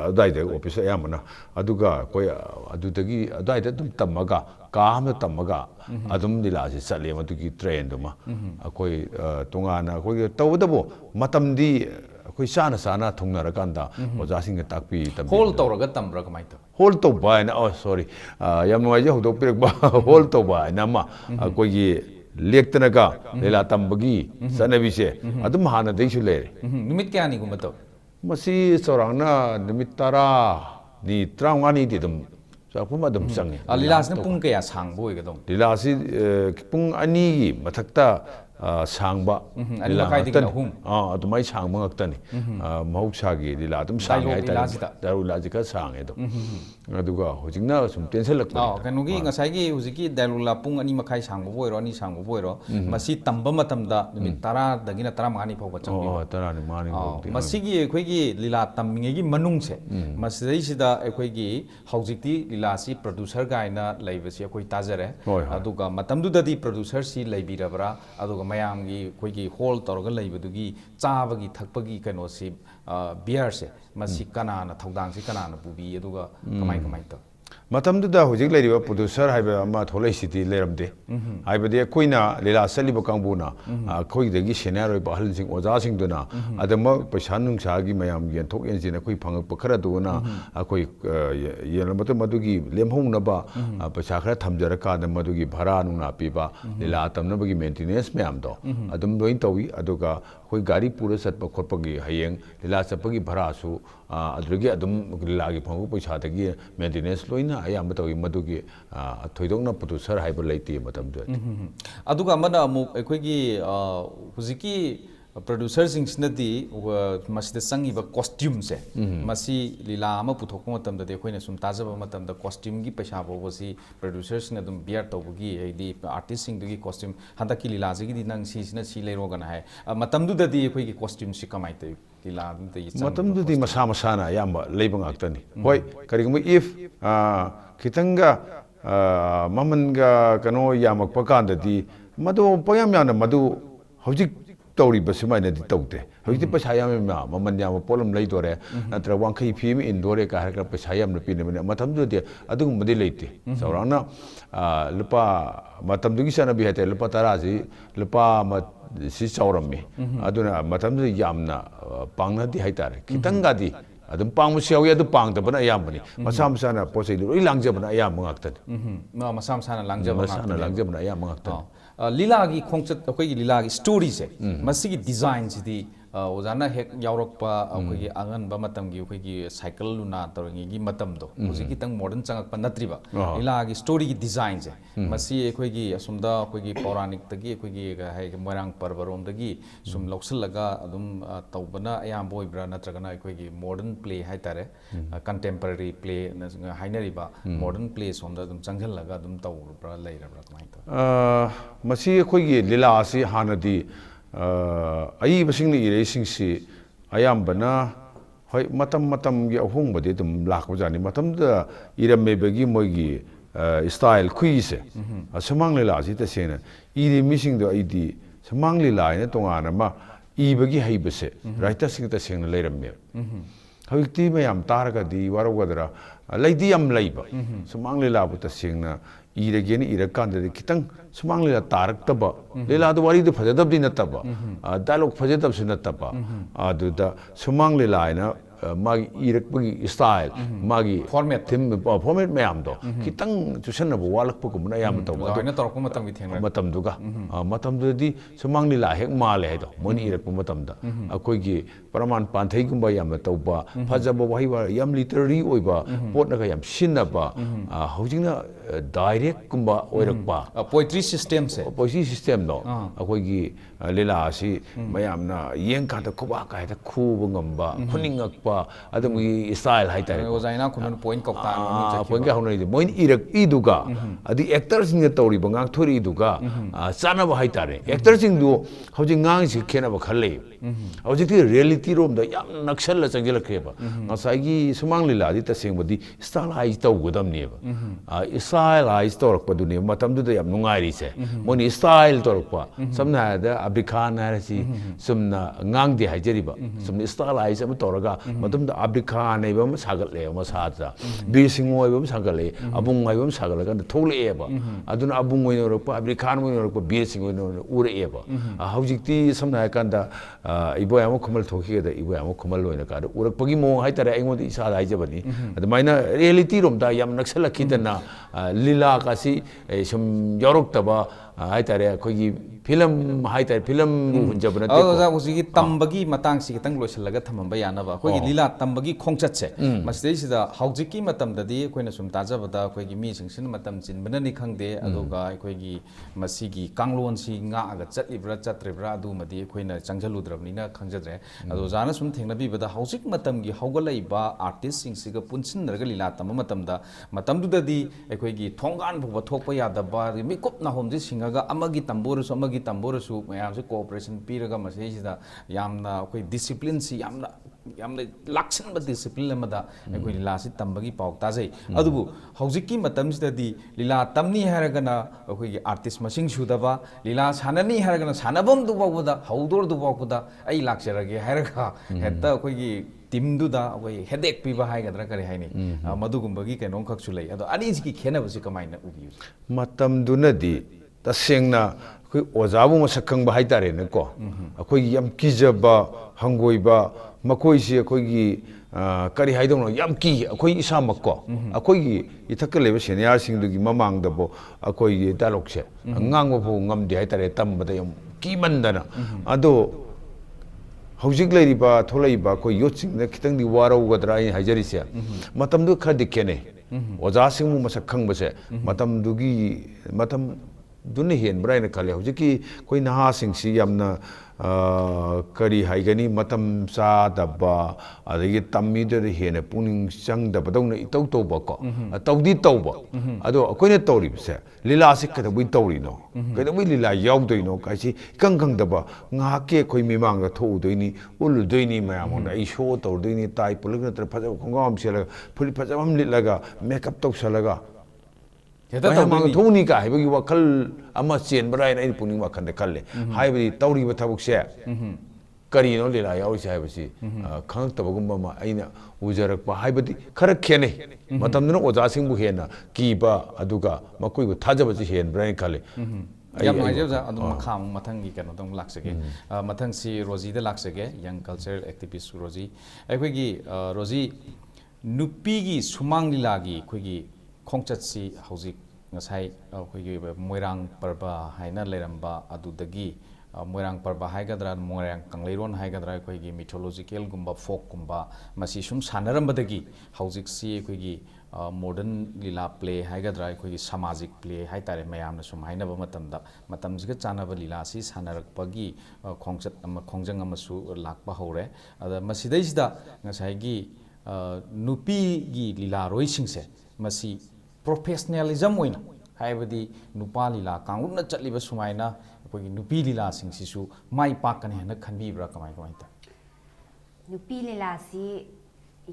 ꯑꯗꯨꯋꯥꯏꯗ ꯑꯣꯐꯤꯁ ꯑꯌꯥꯝꯕꯅ ꯑꯗꯨꯒ ꯑꯩꯈꯣꯏ ꯑꯗꯨꯗꯒꯤ ꯑꯗꯨꯋꯥꯏꯗ ꯑꯗꯨꯝ ꯇꯝꯃꯒ ꯀꯥ ꯑꯃꯗ ꯇꯝꯃꯒ ꯑꯗꯨꯝ ꯂꯤꯂꯥꯁꯤ ꯆꯠꯂꯦ ꯃꯗꯨꯒꯤ ꯇ꯭ꯔꯦꯟꯗꯨꯃ ꯑꯩꯈꯣꯏ ꯇꯣꯉꯥꯟꯅ ꯑꯩꯈꯣꯏꯒꯤ ꯇꯧꯕꯇꯕꯨ ꯃꯇꯝꯗꯤ ꯑꯩꯈꯣꯏ ꯆꯥꯅ ꯊꯨꯡꯅꯔꯀꯥꯟꯗ ꯑꯣꯖꯥꯁꯤꯡꯅ ꯇꯥꯛꯄꯤ ꯍꯣꯜ ꯇꯧꯔꯒ ꯇꯝꯕ꯭ꯔꯥ ꯀꯃꯥꯏꯅ ꯇꯧ ꯍꯣꯜ ꯇꯧꯕ ꯍꯥꯏꯅ ꯁꯣꯔꯤ ꯌꯥꯝ ꯅꯨꯡꯉꯥꯏꯖꯩ ꯍꯧꯗꯣꯛꯄꯤꯔꯛꯄ ꯍꯣꯜ ꯇꯧꯕ ꯍꯥꯏꯅ ꯑꯃ ꯑꯩꯈꯣꯏꯒꯤ ꯂꯦꯛꯇꯅꯒ ꯂꯤꯂꯥ ꯇꯝꯕꯒꯤ ꯆꯠꯅꯕꯤꯁꯦ ꯑꯗꯨꯝ ꯍꯥꯟꯅꯗꯒꯤꯁꯨ ꯂꯩꯔꯦ ꯅꯨꯃꯤꯠ ꯀꯌꯥꯅꯤꯒꯨꯝꯕ ꯇꯧ ꯃꯁꯤ ꯆꯥꯎꯔꯥꯛꯅ ꯅꯨꯃꯤꯠ 10ꯅꯤ 15ꯅꯤꯗꯤ ꯑꯗꯨꯝ ꯆꯥꯛꯐꯝ ꯑꯗꯨꯝ ꯆꯪꯉꯦ ꯂꯤꯂꯥꯁꯤꯅ ꯄꯨꯡ ꯀꯌꯥ ꯁꯥꯡꯕ ꯑꯣꯏꯒꯗꯧ ꯂꯤꯂꯥꯁꯤ ꯄꯨꯡ 2ꯒꯤ ꯃꯊꯛꯇ सांगबा लीला ngaktan adumai sangba ngaktan mahusagi lila adum sang hai ta daru la jika sang edo aduga hojingna sum tension lak kanogi ngasai gi hujiki dalula pung ani makai sangbo boiro ani sangbo boiro masi tamba matamda numit tara dagina tara mani phawba changbi tara ni mani masi gi ekhoi gi lila tamminge gi manung se masai sida ekhoi gi haujikti lila si producer gaina laibasi ekhoi tajare aduga matamdu dadi producer si laibirabra aduga mayam gi ekhoi gi hall toroga laibadugi चाबगी थकपगी कनोसी बियर से मसी कनाना थौदांग से कनाना पुबी अदुगा कमाई कमाई तो मतमदुदा हुजिक लेरिबा प्रोड्यूसर हाइबा अमा थोलै सिटी लेरमदे हाइबदे कोइना लीला सलिबा कांगबुना खोइदगी सेनियर ओइ बहल सिंग ओजा सिंग दुना अदम पैसा नुंसागी मयाम गे थोक एनजिन कोइ फंग पखरा दुना कोइ येलमत मदुगी लेमहोंगनबा पैसा खरा थमजर का मदुगी भाड़ा नुना पिबा लीला तमनबगी मेंटेनेंस मयाम दो अदम लोइन तवी अदुगा कोई गाड़ी पूरा चटप खोटपगी हयेंग लीला चटपगी भाड़ासु अदुगी अदम लीलागी फंगु पैसादगी मेंटेनेंस लोइना अयाम तवी मदुगी थोइदोंना प्रोड्यूसर हाइबर लैति मतमदु अदुगा मना अमु अखोइगी हुजिकी producer सिंगसिनदी मसिदा संगिबा costume से मसी लीला अमा पुथोकप मतमदा दे अखोइना सुम ताजबा मतमदा costume गी पैसा बोबसी producer सिना दुम बियर तौबगी एदी artist सिंगदगी costume हंदकी लीला जिगी नंग सिना सी लेरोगना है मतमदुददी अखोइगी costume सि कमाइ तै लीला दि मतमदुदी मसा मसाना याम लेबा ngakतनी होय करिगम if खितंगा ममनगा कनो यामक पकांददी मदो पयाम याना मदु हौजिक तौरी बसुमाइना दि तौते हौजिक पैसा याम ममन याम पोलम लैदोरे नत्र वांखै फिम इनदोरे का हरका पैसा याम पिने मतमदुदी अदुगुमदि लैते सौराना लुपा मतमदुगी सनबि हाते लुपा तराजी लुपा si chawrammi aduna matamdu yamna pangnadi haitare kitangadi adum pangmu siawi adu pangdabana ayambani masam sana posei loi langjabana ayam ngaktan masam sana langjabana ayam ngaktan lila gi khongchat akoi lila gi story se masigi design sidi ozana hek yaurokpa akoi angan ba matam gi akoi gi cycle luna toringi gi matam do hujiki tang modern changak pa natriba lila gi story gi design se masi akoi gi asumda akoi gi pauranik tagi akoi gi hai moirang parbarom dagi sum loksallaga adum taubana ayam boibra natragana akoi gi modern play hai tare contemporary play hainariba modern play somda adum changhallaga adum taubra leirabra kamai to masi akoi gi lila asi hanadi I busing नि erasing सी आयाम बना होय मतम गी अहोंग बदे तुम लाख बजानी मतम द इरमे बगी मोगी स्टाइल खुइसे असमांगलीला जी तसेना इरि मिसिंग द आईदी समांगलीला ने तोंगाना मा इबगी हाइबसे राइटर सिंग तसेंग लेरमे हविक्ति मयाम तारगदी वारगदरा लैदी यम लैबा समांगलीला बु तसेंगना इरेगेन इरकांददि खितंग सुमांगलीला तारक्तबा लीला दो वारी दो फजदबदि नतबा डायलॉग फजदबसु नतबा अदुदा सुमांगलीला आइना मागी इरकपगी स्टाइल मागी फॉर्मेट फॉर्मेट मयाम दो खितंग चुसनब वालकपगुमना याम तबा आइना तोरक मतंगी थेंग मतमदुगा मतमदुदी सुमांगलीला हेक माले हैदो मोनि इरकप मतमदा अखोइगी प्रमाण पांथैगुंबा याम तौबा फजब वहिबा याम लिटररी ओइबा पोटनगा याम सिनबा हौजिंगना डायरेक्ट कुंबा ओइरकबा पोएट्री सिस्टम से पोएट्री सिस्टम नो अखोइगी लीला आसी मयामना येंकादा खुबा कायदा खूब ngamba खुनिंगकपा अदमुगी स्टाइल हाइतारे ओजाइना खुनन पॉइंट कौता पॉइंट का होने मोइन इरक इदुगा अदि एक्टर सिंग तौरी बंगांग थोरी इदुगा चानब हाइतारे एक्टर सिंग दो हौजिंग ngang si khenaba khale hojiti reality rom da yam naksal la changjel kheba ngasai sumanglila di tasengbadi stylize tawgodamneba stylize torok paduni matam du da yam nungairi se moni style torokpa samna da abdikhan harasi sumna ngang di hajeriba sumna stylize am toraga matam da abdikhan nei bam sagal le ma sa bi singoi bam sagal le abung ngai bam sagal ga thole eba aduna abung ngoi norokpa abdikhan ngoi norokpa bi singoi nor ure eba hojiti samna kanda L.Iboyaima khumal thoki da L.Iboyaima khumal loina ka urak pagi mo hai tare aingo isa dai jabani admaina reality rom da yam naksala khidana लीला कासी सम यौरक तबा हाय तारे कोई film हाय तारे film हुंजब नते ओजा उसी तंबगी मतंग सी कितंग लोइसलगा थमंबा यानबा कोई लीला तंबगी खोंगचत से मसदे सिदा हौजिकी मतम ददी कोइना सुम ताजबदा कोई मी सिंगसिन मतम चिनबननि खंगदे अदुगा कोई मसीगी कांगलोन सी ngaga chatlibra chatribra adu madi koina changjaludrabnina khangjadre adu jana sum thengnabibada hausik matamgi haugalaiba artist singsiga punsinraga lila tam matamda matamdudadi ekoigi thongan bhuba thokpa yadaba mikup na homji singaga amagi tamborusu mayamse cooperation piraga masisida yamna koi discipline si yamna laksan ba discipline amada ekoi lila si tambagi pauk tajai adubu hausiki matamsidadi lila tamni haragana ekoi artist masing sudaba lila sanani haragana sanabam du bawda haudor du bawda ai lakserage haraga hetta ekoi team du da ekoi headache piba haigadra kare haini madugumba gi kenom khak chulai ado ani ji ki khena basi kamaina ubi matam dunadi tasengna koi ojabu masakang ba haitare ne ko akoi yam kijaba hangoiba makoi si akoi gi kari haidong no yam ki akoi isa makko akoi gi ithak lebe senior sing du gi mamang da bo akoi gi dialogue se ngang bo ngam di haitare tam ba yam ki mandana ado hojik lai ba tholai ba koi yot sing ne kitang di warau gadra ai haijari se matam du khadi kene oja sing mu masakang ba se matam du gi matam dunne hen brain khale hojiki koi naha sing si yamna kari haigani matam sa daba adagi tammi de hene puning sang daba dong itau to ba ko tawdi tawba ado koine tawri se lila sik ka bui tawri no ka da bui lila yaw doi no ka si kang daba nga ke koi mimang ga tho doi ni ul doi ni ma mo na i show taw doi ni tai pulik na tra phaja khongam se la phuli phaja am lilaga makeup taw salaga Heta tawdi thoni ka hai bagi wakal ama chen barai na puning wakhan de kalle hai bagi tawri ba thabuk se kari no lila yaw se hai basi khang tabagumba ma aina ujarak pa hai badi kharak khene matam no oja sing bu hena ki ba aduga makoi bu thajaba ji hen barai kalle yam ajabza adu makham mathang gi kano dong laksage mathang si Roji da laksage young cultural activist Roji ai gi Roji nupi gi Sumanglila gi khoi gi khongchat si hauzik ngasai khoi moirang parba haina leramba adudagi moirang parba haigadra moirang kangleiron haigadra khoi gi mythological gumba folk gumba masi sum sanarambadagi hauzik si khoi gi modern lila play haigadra khoi gi samajik play haitare mayamna sum hainaba matamda matamjiga chanaba lila si sanarakpagi khongchat ama khongjang ama su lakpa hore ada masidai sida ngasai gi nupi gi lila roi singse masi professionalism oina haibadi nupa lila kanguna chatliba sumaina akogi nupi lila singsisu mai pakane hana khanbibra kamai ta nupi lila si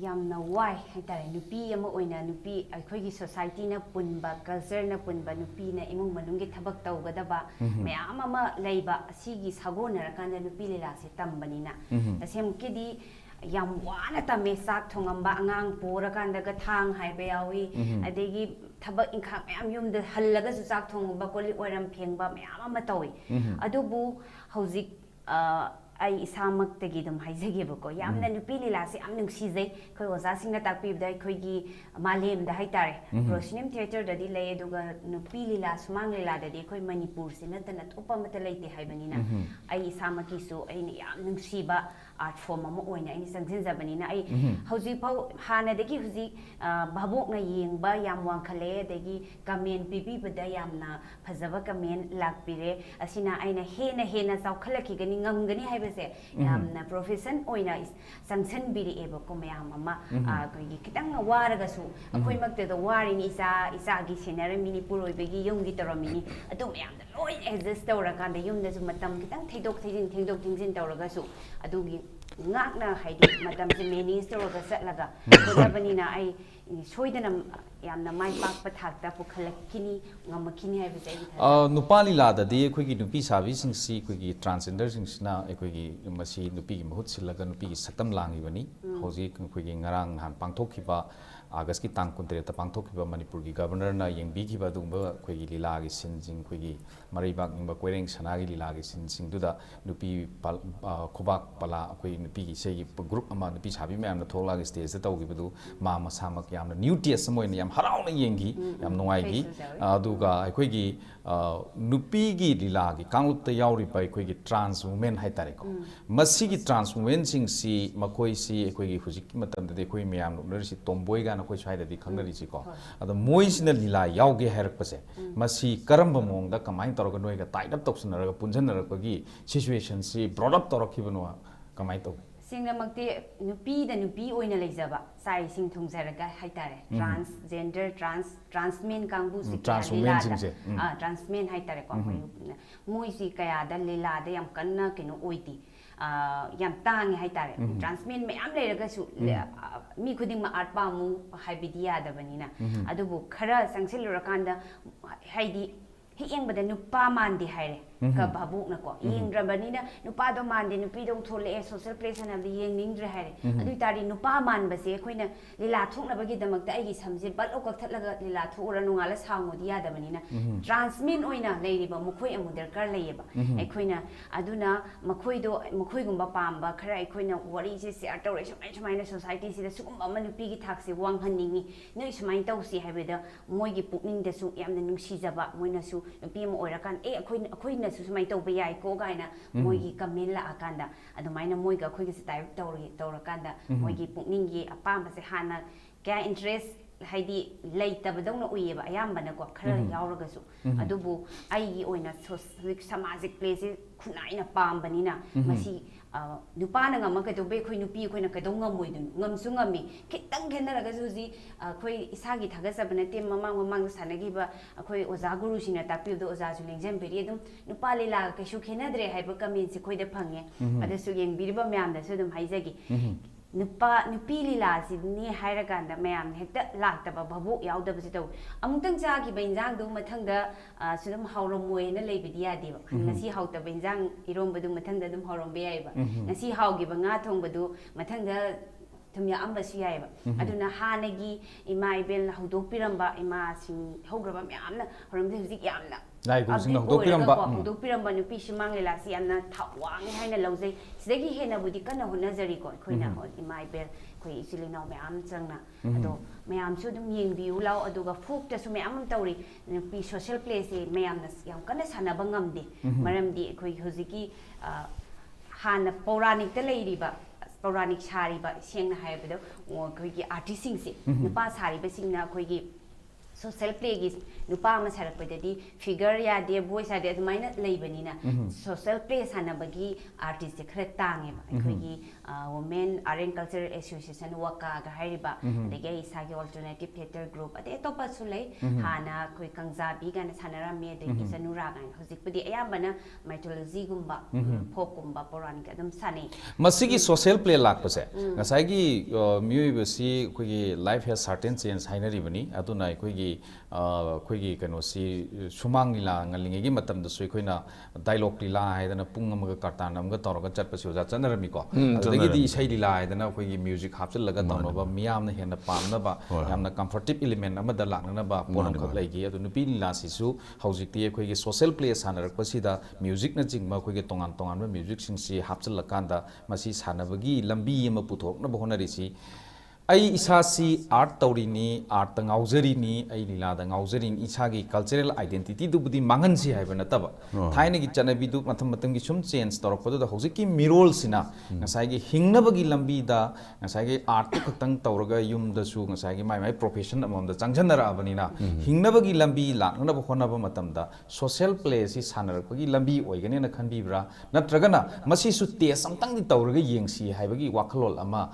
yamna wai haitare nupi ama oina nupi aikogi society na punba culture na punba nupi na imung manungi thabak tawgadaba mayam ama leiba asigi sagona rakanda nupi lila si tambanina asem kidi yam wana tame sak thongamba angang porakanda ga thang haiba yawi adegi thabak inkhang mayam yumda hallaga su sak thongba koli oram phengba mayam ama tawi adubu hauzik ai isamak tagi dum haizage bako yamna nupi lila si am nungsizai khoi oza singna takpibda khoi gi malem da haitare prosinem theater da di lay duga nupi lila Sumanglila da di khoi Manipur sina tana thopa mata leite haibanina ai isamaki su ai ni yam nungsiba art form ama oina ai sangsin zabanina ai hauji pau hana degi huji babok na yengba yam wangkhale degi comment pipi bada yamna phajaba comment lakpire asina aina hena saukhalaki gani ngamgani haibase yamna profession oina sangsan biri eba ko mayam ama koi kitang waraga su akoi makte da wari ni isa gi senare Manipur oibegi yonggi toromini atu mayam da loi exist tawra kan da yumda su matam kitang theidok thingsin tawraga su adugi ngakna haidi matam se minister oga satlaga kodabanina ai soidana yamna mai pak pathakta pukhalakini ngamakini haibase nupa lila da di khoi gi nupi sabi sing si khoi gi transgender sing sina khoi gi masi nupi gi mahut silaga nupi gi satam langi bani hoji khoi gi ngarang han pangthokhiba August ki tang kuntere ta pangthokkiba Manipur gi governor na yengbikiba dungba khoi lila gi sinjing khoi gi maribak ningba koireng sana gi lila gi sinsing duda nupi khobak pala khoi nupi gi sei group ama nupi sabi mayam na thola gi stage ta tawgi badu ma masamak yam na new ts moina yam harauna yengi yam nongai gi aduga khoi gi nupi gi lila gi kanglup ta yauri pai khoi gi trans women hai tare ko masi gi trans women sing si makoi si khoi gi hujik ki matam de khoi mayam no si tomboy ga na khoi chai da di khangnari si ko adu moi sina lila yauge harak pase masi karamba mong da kamai tor noi ga tied up toksanara punjanara gi situation si brought up torokibano kamai to singnamakti nupi da nupi oina leijaba sai sing thungzaraga haitare transgender transmen kangbu si transwomen singse transmen haitare ko moi si kaya da lila da yam kanna kino oiti yam tang haitare transmen me am leiraga su mi khuding ma art pa mu haibidia da banina adubu khara sangsilurakanda haidi hi yengba da nupa mandi haire ka babu na ko yengra banina nupa do mandi nupi dong thole social place na bi yeng ningdre haire adu tari nupa man ba se khoina lila thukna bagi damak da ai gi samjil bal ok thatlaga lila thura nungala sangmo dia da banina transmin oina leiriba mukhoi amu darkar leiba ai khoina aduna mukhoi gumba pamba khara ai khoina wari se share tawre sumai na society sida sugumba manupi gi thak se wang haningi nei sumai tawsi haibeda moi gi pukning da su yamna nungsi jaba moina su nupi mo orakan khoina su sumai tawba yai ko gaina moi gi comment la akanda adumaina moi ga khoi gi type tawrakanda moi gi pukning gi apam se hana kya interest haidi leitabadongna uyeba ayambana ko khara yauragasu adubu ai oina samajik place khunaina pambanina masi nupana ngama ka do be khoi nupi khoina ka dong ngamoi dun ngamsu ngami khitang khenaraga suji khoi isagi thagasabana te mamang sanagi ba khoi oza guru sina takpi do oza su lengjam beri dum nupa lela ka shu khenadre haiba comment se khoi da phange ada su yeng biriba myam da su dum haijagi nupi lila si ni hairaganda mayam hekta laktaba babu yaudaba si taw amutang cha ki benjang du mathang da sudum haurom moi na leibidi yadi ba ngasi hauta benjang irom badu mathang da dum haurom be yai ba ngasi haugi ba nga thong badu mathang da thumya amba si yai ba aduna hanagi ima ibel haudok piramba ima sing hograba myamna horom de hujik yamna Lai gusing haudok piramba haudok piramba nupi Sumanglila si amna thawang haina lawjai sidagi hena budi kana honajari ko khoina ima ibel khoi isilina myam changna ado myam su dum yengbiu law aduga folk ta su myam tawri nupi social place e myam na yam kana sanaba ngamde maramdi khoi hujiki hana pauranik ta leiriba pauranik sariba sengna haibado khoi gi artisting se nupa sariba singna khoi gi social play gi nupa ma sarak padadi figure ya de voice ya de admaina leibanina social play sanabagi artist khara tange ba khoi gi women art and culture association waka ga hairiba dege isa gi alternative theater group ade topa sulai hana khoi kangjabi ga na sanara me de isanura ga hojik pudi ayambana mythology gumba folk gumba puranik adum sani masigi social play lakpase ngasai gi miyobasi khoi gi life has certain change hainari bani aduna khoi gi khoi kano si Sumanglila ngalinge gi matam da sui khoina dialogue lila haidana pung amaga kartan amga toroga chatpa si oja chanarami ko adagi di isai lila haidana khoi gi music hapchal laga tawnoba miyamna hena pamna ba yamna comfortable element amada lakna ba ponam khak laigi adu nupi lila si su haujikti khoi gi social play sanarak pasida music na jingma khoi gi tongan ba music sing si hapchal lakanda masi sanabagi lambi ama puthokna ba honari si ai isasi art taurini art tangaujarini ai lila da ngaujarin isagi cultural identity du budi mangan si haiba nataba thaina gi chanabi du matham gi sum change torok da hojiki mirol sina ngasai gi hingnabagi lambi da ngasai gi art tu khatang tauraga yum da su ngasai gi mai profession amom da changjanara abanina hingnabagi lambi lakna ba khona ba matam da social play si sanarakpagi lambi oigane na khanbibra natragana masi su te samtang di tauraga yengsi haibagi wakhalol ama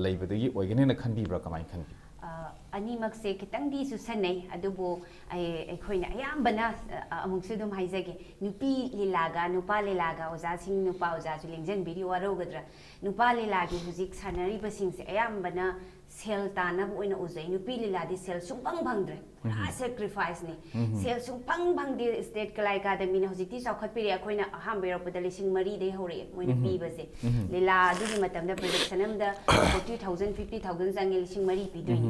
leibadagi oigane na khanbibra kamai khanbi animak se kitang di su sanai adubo ai khoina ayambana amung su dum haijage nupi lilaga nupa lilaga oza sing nupa oza su lengjan biri warogadra nupa lilagi hujik sanari basing se ayambana sel tana bu ina uzai nupi liladi sel sumpang bangdre sacrifice ni sel sumpang bangdi state kalai academy na hujiti saukhat piri akhoina ahambero padali sing mari dei hore moina pi base lila du matam da production am da 40000 50000 jangel sing mari pi doi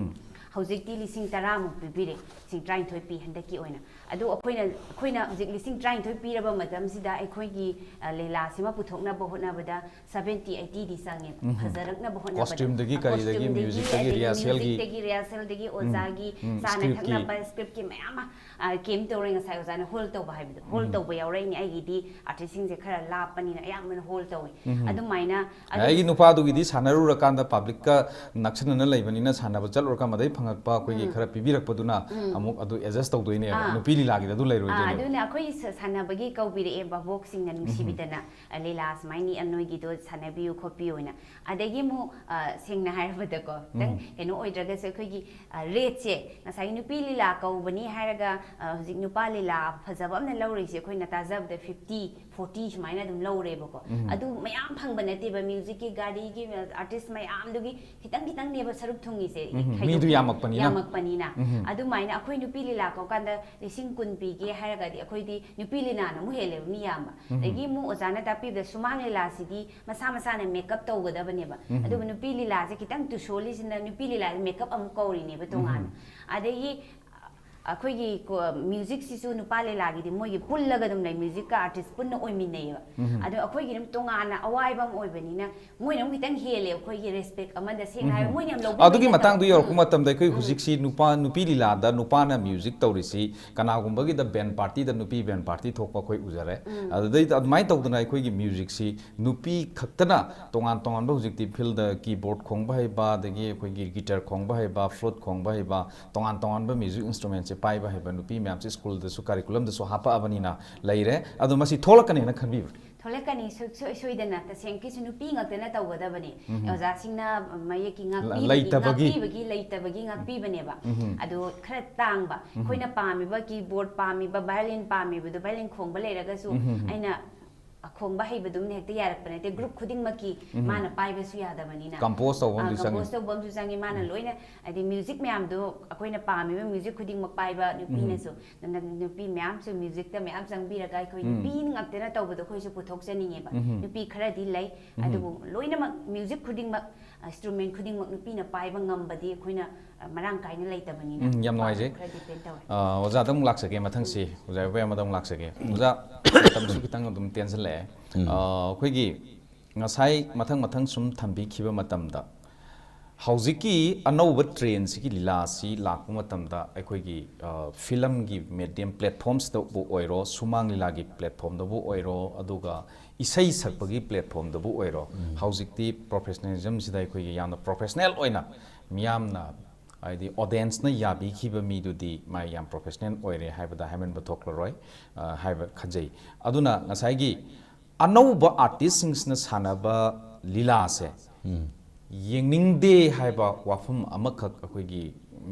ꯍꯧꯖꯤꯛꯇꯤ ꯂꯤꯁꯤꯡ 10ꯃꯨꯛ ꯄꯤꯕꯤꯔꯦ ꯂꯤꯁꯤꯡ 13 ꯄꯤ ꯍꯟꯗꯛꯀꯤ ꯑꯣꯏꯅ ꯑꯗꯨ ꯑꯩꯈꯣꯏꯅ ꯍꯧꯖꯤꯛ ꯂꯤꯁꯤꯡ 13 ꯄꯤꯔꯕ ꯃꯇꯝꯁꯤꯗ ꯑꯩꯈꯣꯏꯒꯤ ꯂꯤꯂꯥꯁꯤꯃ ꯄꯨꯊꯣꯛꯅꯕ ꯍꯣꯠꯅꯕꯗ 70-80ꯗꯤ ꯆꯪꯉꯦꯕ ꯐꯖꯔꯛꯅꯕ ꯍꯣꯠꯅꯕꯗ ꯀꯣꯁꯇ꯭ꯌꯨꯝꯗꯒꯤ ꯀꯔꯤꯗꯒꯤ ꯃ꯭ꯌꯨꯖꯤꯛꯇꯒꯤ ꯔꯤꯍꯔꯁꯦꯜꯗꯒꯤ ꯑꯣꯖꯥꯒꯤ ꯆꯥꯅ ꯊꯛꯅꯕ ꯁ꯭ꯀ꯭ꯔꯤꯞꯀꯤ ꯃꯌꯥꯝ ꯑꯃ ꯀꯦꯝ ꯇꯧꯔꯦ ꯉꯁꯥꯏ ꯑꯣꯖꯥꯅ ꯍꯣꯜ ꯇꯧꯕ ꯍꯥꯏꯕꯗꯣ ꯍꯣꯜ ꯇꯧꯕ ꯌꯥꯎꯔꯛꯏꯅꯦ ꯑꯩꯒꯤꯗꯤ ꯑꯥꯔꯇꯤꯁꯁꯤꯡꯁꯦ ꯈꯔ ꯂꯥꯞꯄꯅꯤꯅ ꯑꯌꯥꯝꯕꯅ ꯍꯣꯜ ꯇꯧꯏ ꯑꯗꯨꯃꯥꯏꯅ ꯑꯩꯒꯤ ꯅꯨꯄꯥꯗꯨꯒꯤꯗꯤ ꯁꯥꯟꯅꯔꯨꯔꯀꯥꯟꯗ ꯄꯕ꯭ꯂꯤꯛꯀ ꯅꯛꯁꯟꯅꯅ ꯂꯩꯕꯅꯤꯅ ꯁꯥꯟꯅꯕ ꯆꯠꯂꯨꯔꯀꯥꯟ ꯃꯗꯩ ꯐꯪꯉꯛꯄ ꯑꯩꯈꯣꯏꯒꯤ ꯈꯔ ꯄꯤꯕꯤꯔꯛꯄꯗꯨꯅ ꯑꯃꯨꯛ ꯑꯗꯨ ꯑꯦꯗꯖꯁ ꯇꯧꯗꯣꯏꯅꯦꯕ ꯅꯨꯄꯤ ꯂꯤꯂꯥꯒꯤꯗ ꯑꯗꯨ ꯂꯩꯔꯣꯏꯗꯣꯏꯅꯦꯕ ꯑꯗꯨꯅ ꯑꯩꯈꯣꯏ ꯁꯥꯟꯅꯕꯒꯤ ꯀꯧꯕꯤꯔꯛꯑꯦ ꯕꯕꯣꯛꯁꯤꯡꯅ ꯅꯨꯡꯁꯤꯕꯤꯗꯅ ꯂꯤꯂꯥ ꯁꯨꯃꯥꯏꯅ ꯅꯣꯏꯒꯤꯗꯣ ꯁꯥꯟꯅꯕꯤꯌꯨ ꯈꯣꯠꯄꯤꯌꯨꯅ ꯑꯗꯒꯤ ꯑꯃꯨꯛ ꯁꯦꯡꯅ ꯍꯥꯏꯔꯕꯗꯀꯣ ꯈꯤꯇꯪ ꯀꯩꯅꯣ ꯑꯣꯏꯗ꯭ꯔꯒꯁꯨ ꯑꯩꯈꯣꯏꯒꯤ ꯔꯦꯠꯁꯦ ꯉꯁꯥꯏꯒꯤ ꯅꯨꯄꯤ ꯂꯤꯂꯥ ꯀꯧꯕꯅꯤ ꯍꯥꯏꯔꯒ ꯍꯧꯖꯤꯛ ꯅꯨꯄꯥ ꯂꯤꯂꯥ ꯐꯖꯕ ꯑꯃꯅ ꯂꯧꯔꯤꯁꯦ ꯑꯩꯈꯣꯏꯅ ꯇꯥꯖꯕꯗ 50-40 ꯁꯨꯃꯥꯏꯅ ꯑꯗꯨꯝ ꯂꯧꯔꯦꯕꯀꯣ ꯑꯗꯨ ꯃꯌꯥꯝ ꯐꯪꯕ ꯅꯠꯇꯦꯕ ꯃ꯭ꯌꯨꯖꯤꯛꯀꯤ ꯒꯥꯔꯤꯒꯤ ꯑꯥꯔꯇꯤꯁ ꯃꯌꯥꯝꯗꯨꯒꯤ ꯈꯤꯇꯪꯅꯦꯕ ꯁꯔꯨꯛ ꯊꯨꯡꯉꯤꯁꯦ ꯃꯤꯗꯨ ꯌꯥꯝꯃꯛꯄꯅꯤꯅ ꯑꯗꯨꯃꯥꯏꯅ ꯑꯩꯈꯣꯏ ꯅꯨꯄꯤ ꯂꯤꯂꯥ ꯀꯧꯀꯥꯟꯗ 10,000 ꯄꯤꯒꯦ ꯍꯥꯏꯔꯒꯗꯤ ꯑꯩꯈꯣꯏꯗꯤ ꯅꯨꯄꯤ ꯂꯤꯂꯥꯅ ꯑꯃꯨꯛ ꯍꯦꯜꯂꯦꯕ ꯃꯤ ꯌꯥꯝꯕ ꯑꯗꯒꯤ ꯑꯃꯨꯛ ꯑꯣꯖꯥꯅ ꯇꯥꯛꯄꯤꯕꯗ ꯁꯨꯃꯥꯡ ꯂꯤꯂꯥꯁꯤꯗꯤ ꯃꯁꯥꯅ ꯃꯦꯀꯞ ꯇꯧꯒꯗꯕꯅꯦꯕ ꯑꯗꯨꯒ ꯅꯨꯄꯤ ꯂꯤꯂꯥꯁꯦ ꯈꯤꯇꯪ ꯇꯨꯁꯣꯜꯂꯤꯁꯤꯅ ꯅꯨꯄꯤ ꯂꯤꯂꯥꯁꯦ ꯃꯦꯀꯞ ꯑꯃꯨꯛ ꯀꯧꯔꯤꯅꯦꯕ ꯇꯣꯉꯥꯟꯅ ꯑꯗꯒꯤ ꯑꯩꯈꯣꯏꯒꯤ ꯃ꯭ꯌꯨꯖꯤꯛꯁꯤꯁꯨ ꯅꯨꯄꯥ ꯂꯤꯂꯥꯒꯤꯗꯤ ꯃꯣꯏꯒꯤ ꯄꯨꯜꯂꯒ ꯑꯗꯨꯝ ꯂꯩ ꯃ꯭ꯌꯨꯖꯤꯛꯀ ꯑꯥꯔꯇꯤꯁ ꯄꯨꯟꯅ ꯑꯣꯏꯃꯤꯟꯅꯩꯌꯦꯕ ꯑꯗꯣ ꯑꯩꯈꯣꯏꯒꯤ ꯑꯗꯨꯝ ꯇꯣꯉꯥꯟꯅ ꯑꯋꯥꯏꯕ ꯑꯃ ꯑꯣꯏꯕꯅꯤꯅ ꯃꯣꯏꯅ ꯑꯃꯨꯛ ꯈꯤꯇꯪ ꯍꯦꯜꯂꯦ ꯑꯩꯈꯣꯏꯒꯤ ꯔꯦꯁꯄꯦꯛ ꯑꯃꯗ ꯁꯦꯡꯅ ꯍꯥꯏꯕ ꯃꯣꯏꯅ ꯌꯥꯝ ꯂꯧꯕꯤꯕ ꯑꯗꯨꯒꯤ ꯃꯇꯥꯡꯗꯨ ꯌꯧꯔꯛꯄ ꯃꯇꯝꯗ ꯑꯩꯈꯣꯏ ꯍꯧꯖꯤꯛꯁꯤ ꯅꯨꯄꯤ ꯂꯤꯂꯥꯗ ꯅꯨꯄꯥꯅ ꯃ꯭ꯌꯨꯖꯤꯛ ꯇꯧꯔꯤꯁꯤ ꯀꯅꯥꯒꯨꯝꯕꯒꯤꯗ ꯕꯦꯟ ꯄꯥꯔꯇꯤꯗ ꯅꯨꯄꯤ ꯕꯦꯟ ꯄꯥꯔꯇꯤ ꯊꯣꯛꯄ ꯑꯩꯈꯣꯏ ꯎꯖꯔꯦ ꯑꯗꯨꯗꯩ ꯑꯗꯨꯃꯥꯏꯅ ꯇꯧꯗꯅ ꯑꯩꯈꯣꯏꯒꯤ ꯃ꯭ꯌꯨꯖꯤꯛꯁꯤ ꯅꯨꯄꯤ ꯈꯛꯇꯅ ꯇꯣꯉꯥꯟꯕ ꯍꯧꯖꯤꯛꯇꯤ ꯐꯤꯜꯗ ꯀꯤꯕꯣꯔꯗ ꯈꯣꯡꯕ ꯍꯩꯕ ꯑꯗꯒꯤ ꯑꯩꯈꯣꯏꯒꯤ ꯒꯤꯇꯔ ꯈꯣꯡꯕ ꯍꯩꯕ ꯐ꯭ꯂꯨꯠ ꯈꯣꯡꯕ ꯍꯩꯕ ꯇꯣꯉꯥꯟꯕ ꯃ꯭ꯌꯨꯖꯤꯛ ꯏꯟꯁꯇ꯭ꯔꯨꯃꯦꯟꯁꯦ ꯄꯥꯏꯕ ꯍꯩꯕ ꯅꯨꯄꯤ ꯃꯌꯥꯝꯁꯦ ꯁ꯭ꯀꯨꯜꯗꯁꯨ ꯀꯥꯔꯤꯀꯨꯂꯝꯗꯁꯨ ꯍꯥꯞꯄꯛꯑꯕꯅꯤꯅ ꯂꯩꯔꯦ ꯑꯗꯣ ꯃꯁꯤ ꯊꯣꯛꯂꯛꯀꯅꯦꯅ ꯈꯟꯕꯤꯕ꯭ꯔꯥ ꯊꯣꯛꯂꯛꯀꯅꯤ ꯁꯣꯏꯗꯅ ꯇꯁꯦꯡꯀꯤꯁꯨ ꯅꯨꯄꯤ ꯉꯥꯛꯇꯅ ꯇꯧꯒꯗꯕꯅꯤ ꯑꯣꯖꯥꯁꯤꯡꯅ ꯃꯌꯦꯛꯀꯤ ꯂꯩꯇꯕꯒꯤ ꯉꯥꯛꯄꯤꯕꯅꯦꯕ ꯑꯗꯣ ꯈꯔ ꯇꯥꯡꯕ ꯑꯩꯈꯣꯏꯅ ꯄꯥꯝꯃꯤꯕ ꯀꯤꯕꯣꯔꯗ ꯄꯥꯝꯃꯤꯕ ꯚꯥꯏꯂꯤꯟ ꯄꯥꯝꯃꯤꯕꯗꯣ ꯚꯥꯏꯂꯤꯟ ꯈꯣꯡꯕ ꯂꯩꯔꯒꯁꯨ ꯑꯩꯅ ꯈꯣꯡꯕ ꯍꯩꯕꯗꯨꯝꯅ ꯍꯦꯛꯇ ꯌꯥꯔꯛꯄ ꯅꯠꯇꯦ ꯒ꯭ꯔꯨꯞ ꯈꯨꯗꯤꯡꯃꯛꯀꯤ ꯃꯥꯅ ꯄꯥꯏꯕꯁꯨ ꯌꯥꯗꯕꯅꯤना ꯀꯝꯄꯣꯖ ꯇꯧꯕ ꯑꯃꯁꯨ ꯆꯪꯉꯤ ꯃꯥꯅ ꯂꯣꯏꯅ ꯍꯥꯏꯗꯤ ꯃ꯭ꯌꯨꯖꯤꯛ ꯃꯌꯥꯝꯗꯣ ꯑꯩꯈꯣꯏꯅ ꯄꯥꯝꯃꯤꯕ ꯃ꯭ꯌꯨꯖꯤꯛ ꯈꯨꯗꯤꯡꯃꯛ ꯄꯥꯏꯕ ꯅꯨꯄꯤꯅꯁꯨ ꯅꯨꯄꯤ ꯃꯌꯥꯝꯁꯨ ꯃ꯭ꯌꯨꯖꯤꯛꯇ ꯃꯌꯥꯝ ꯆꯪꯕꯤꯔꯒ ꯑꯩꯈꯣꯏ ꯅꯨꯄꯤ ꯉꯥꯛꯇꯅ ꯇꯧꯕꯗꯣ ꯑꯩꯈꯣꯏꯁꯨ ꯄꯨꯊꯣꯛꯆꯅꯤꯡꯉꯦꯕ ꯅꯨꯄꯤ ꯈꯔꯗꯤ ꯂꯩ ꯑꯗꯨꯕꯨ ꯂꯣꯏꯅꯃꯛ ꯃ꯭ꯌꯨꯖꯤꯛ ꯈꯨꯗꯤꯡꯃꯛ ꯏꯟꯁꯇ꯭ꯔꯨꯃꯦꯟ ꯈꯨꯗꯤꯡꯃꯛ ꯅꯨꯄꯤꯅ ꯄꯥꯏꯕ ꯉꯝꯕꯗꯤ ꯑꯩꯈꯣꯏꯅ ꯃꯔꯥꯡ ꯀꯥꯏꯅ ꯂꯩꯇꯕꯅꯤꯅ ꯌꯥꯝ ꯅꯨꯡꯉꯥꯏꯖꯩ ꯑꯣꯖꯥꯗ ꯑꯃꯨꯛ ꯂꯥꯛꯆꯒꯦ ꯃꯊꯪꯁꯤ ꯑꯣꯖꯥ ꯏꯕꯣꯌꯥꯏꯃꯗ ꯑꯃꯨꯛ ꯂꯥꯛꯆꯒꯦ ꯑꯣꯖꯥ ꯃꯇꯝꯁꯨ ꯈꯤꯇꯪ ꯑꯗꯨꯝ ꯇꯦꯟꯁꯤꯜꯂꯛꯑꯦ ꯑꯩꯈꯣꯏꯒꯤ ꯉꯁꯥꯏ ꯃꯊꯪ ꯁꯨꯝ ꯊꯝꯕꯤꯈꯤꯕ ꯃꯇꯝꯗ ꯍꯧꯖꯤꯛꯀꯤ ꯑꯅꯧꯕ ꯇ꯭ꯔꯦꯟꯁꯤꯒꯤ ꯂꯤꯂꯥꯁꯤ ꯂꯥꯛꯄ ꯃꯇꯝꯗ ꯑꯩꯈꯣꯏꯒꯤ ꯐꯤꯂꯝꯒꯤ ꯃꯦꯗꯤꯌꯝ ꯄ꯭ꯂꯦꯠꯐꯣꯝꯁꯤꯗꯕꯨ ꯑꯣꯏꯔꯣ ꯁꯨꯃꯥꯡ ꯂꯤꯂꯥꯒꯤ ꯄ꯭ꯂꯦꯠꯐꯣꯝꯗꯕꯨ ꯑꯣꯏꯔꯣ ꯑꯗꯨꯒ ꯏꯁꯩ ꯁꯛꯄꯒꯤ ꯄ꯭ꯂꯦꯠꯐꯣꯝꯗꯕꯨ ꯑꯣꯏꯔꯣ ꯍꯧꯖꯤꯛꯇꯤ ꯄ꯭ꯔꯣꯐꯦꯁꯅꯦꯂꯤꯖꯝꯁꯤꯗ ꯑꯩꯈꯣꯏꯒꯤ ꯌꯥꯝꯅ ꯄ꯭ꯔꯣꯐꯦꯁꯅꯦꯜ ꯑꯣꯏꯅ ꯃꯤꯌꯥꯝꯅ ꯍꯥꯏꯗꯤ ꯑꯣꯗꯤꯌꯦꯟꯁꯅ ꯌꯥꯕꯤꯈꯤꯕ ꯃꯤꯗꯨꯗꯤ ꯃꯥ ꯌꯥꯝ ꯄ꯭ꯔꯣꯐꯦꯁꯅꯦꯜ ꯑꯣꯏꯔꯦ ꯍꯥꯏꯕꯗ ꯍꯥꯏꯃꯟꯕ ꯊꯣꯛꯂꯔꯣꯏ ꯍꯥꯏꯕ ꯈꯟꯖꯩ ꯑꯗꯨꯅ ꯉꯁꯥꯏꯒꯤ ꯑꯅꯧꯕ ꯑꯥꯔꯇꯤꯁꯁꯤꯡꯁꯤꯅ ꯁꯥꯟꯅꯕ ꯂꯤꯂꯥꯁꯦ ꯌꯦꯡꯅꯤꯡꯗꯦ ꯍꯥꯏꯕ ꯋꯥꯐꯝ ꯑꯃꯈꯛ ꯑꯩꯈꯣꯏꯒꯤ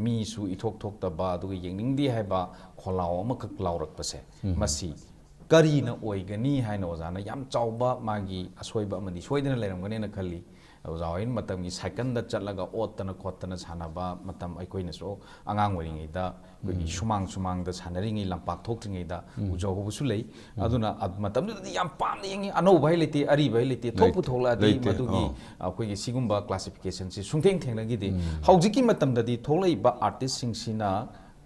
ꯃꯤꯁꯨ ꯏꯊꯣꯛ ꯊꯣꯛꯇꯕ ꯑꯗꯨꯒ ꯌꯦꯡꯅꯤꯡꯗꯦ ꯍꯥꯏꯕ ꯈꯣꯜꯂꯥꯎ ꯑꯃꯈꯛ ꯂꯥꯎꯔꯛꯄꯁꯦ ꯃꯁꯤ ꯀꯔꯤꯅ ꯑꯣꯏꯒꯅꯤ ꯍꯥꯏꯅ ꯑꯣꯖꯥꯅ ꯌꯥꯝ ꯆꯥꯎꯕ ꯃꯥꯒꯤ ꯑꯁꯣꯏꯕ ꯑꯃꯗꯤ ꯁꯣꯏꯗꯅ ꯂꯩꯔꯝꯒꯅꯤꯅ ꯈꯜꯂꯤ ꯑꯣꯖꯥ ꯍꯣꯏꯅ ꯃꯇꯝꯒꯤ ꯁꯥꯏꯀꯜꯗ ꯆꯠꯂꯒ ꯑꯣꯠꯇꯅ ꯈꯣꯠꯇꯅ ꯁꯥꯟꯅꯕ ꯃꯇꯝ ꯑꯩꯈꯣꯏꯅꯁꯨ ꯑꯉꯥꯡ ꯑꯣꯏꯔꯤꯉꯩꯗ ꯑꯩꯈꯣꯏꯒꯤ ꯁꯨꯃꯥꯡꯗ ꯁꯥꯟꯅꯔꯤꯉꯩ ꯂꯝꯄꯥꯛ ꯊꯣꯛꯇ꯭ꯔꯤꯉꯩꯗ ꯎꯖꯍꯧꯕꯁꯨ ꯂꯩ ꯑꯗꯨꯅ ꯃꯇꯝꯗꯨꯗꯗꯤ ꯌꯥꯝ ꯄꯥꯝꯅ ꯌꯦꯡꯉꯤ ꯑꯅꯧꯕ ꯍꯥꯏ ꯂꯩꯇꯦ ꯑꯔꯤꯕ ꯍꯥꯏ ꯂꯩꯇꯦ ꯊꯣꯛꯄꯨ ꯊꯣꯛꯂꯛꯑꯗꯤ ꯃꯗꯨꯒꯤ ꯑꯩꯈꯣꯏꯒꯤ ꯁꯤꯒꯨꯝꯕ ꯀ꯭ꯂꯥꯁꯤꯐꯤꯀꯦꯁꯟꯁꯤ ꯊꯦꯡꯅꯈꯤꯗꯦ ꯍꯧꯖꯤꯛꯀꯤ ꯃꯇꯝꯗꯗꯤ ꯊꯣꯛꯂꯛꯏꯕ ꯑꯥꯔꯇꯤꯁꯁꯤꯡꯁꯤꯅ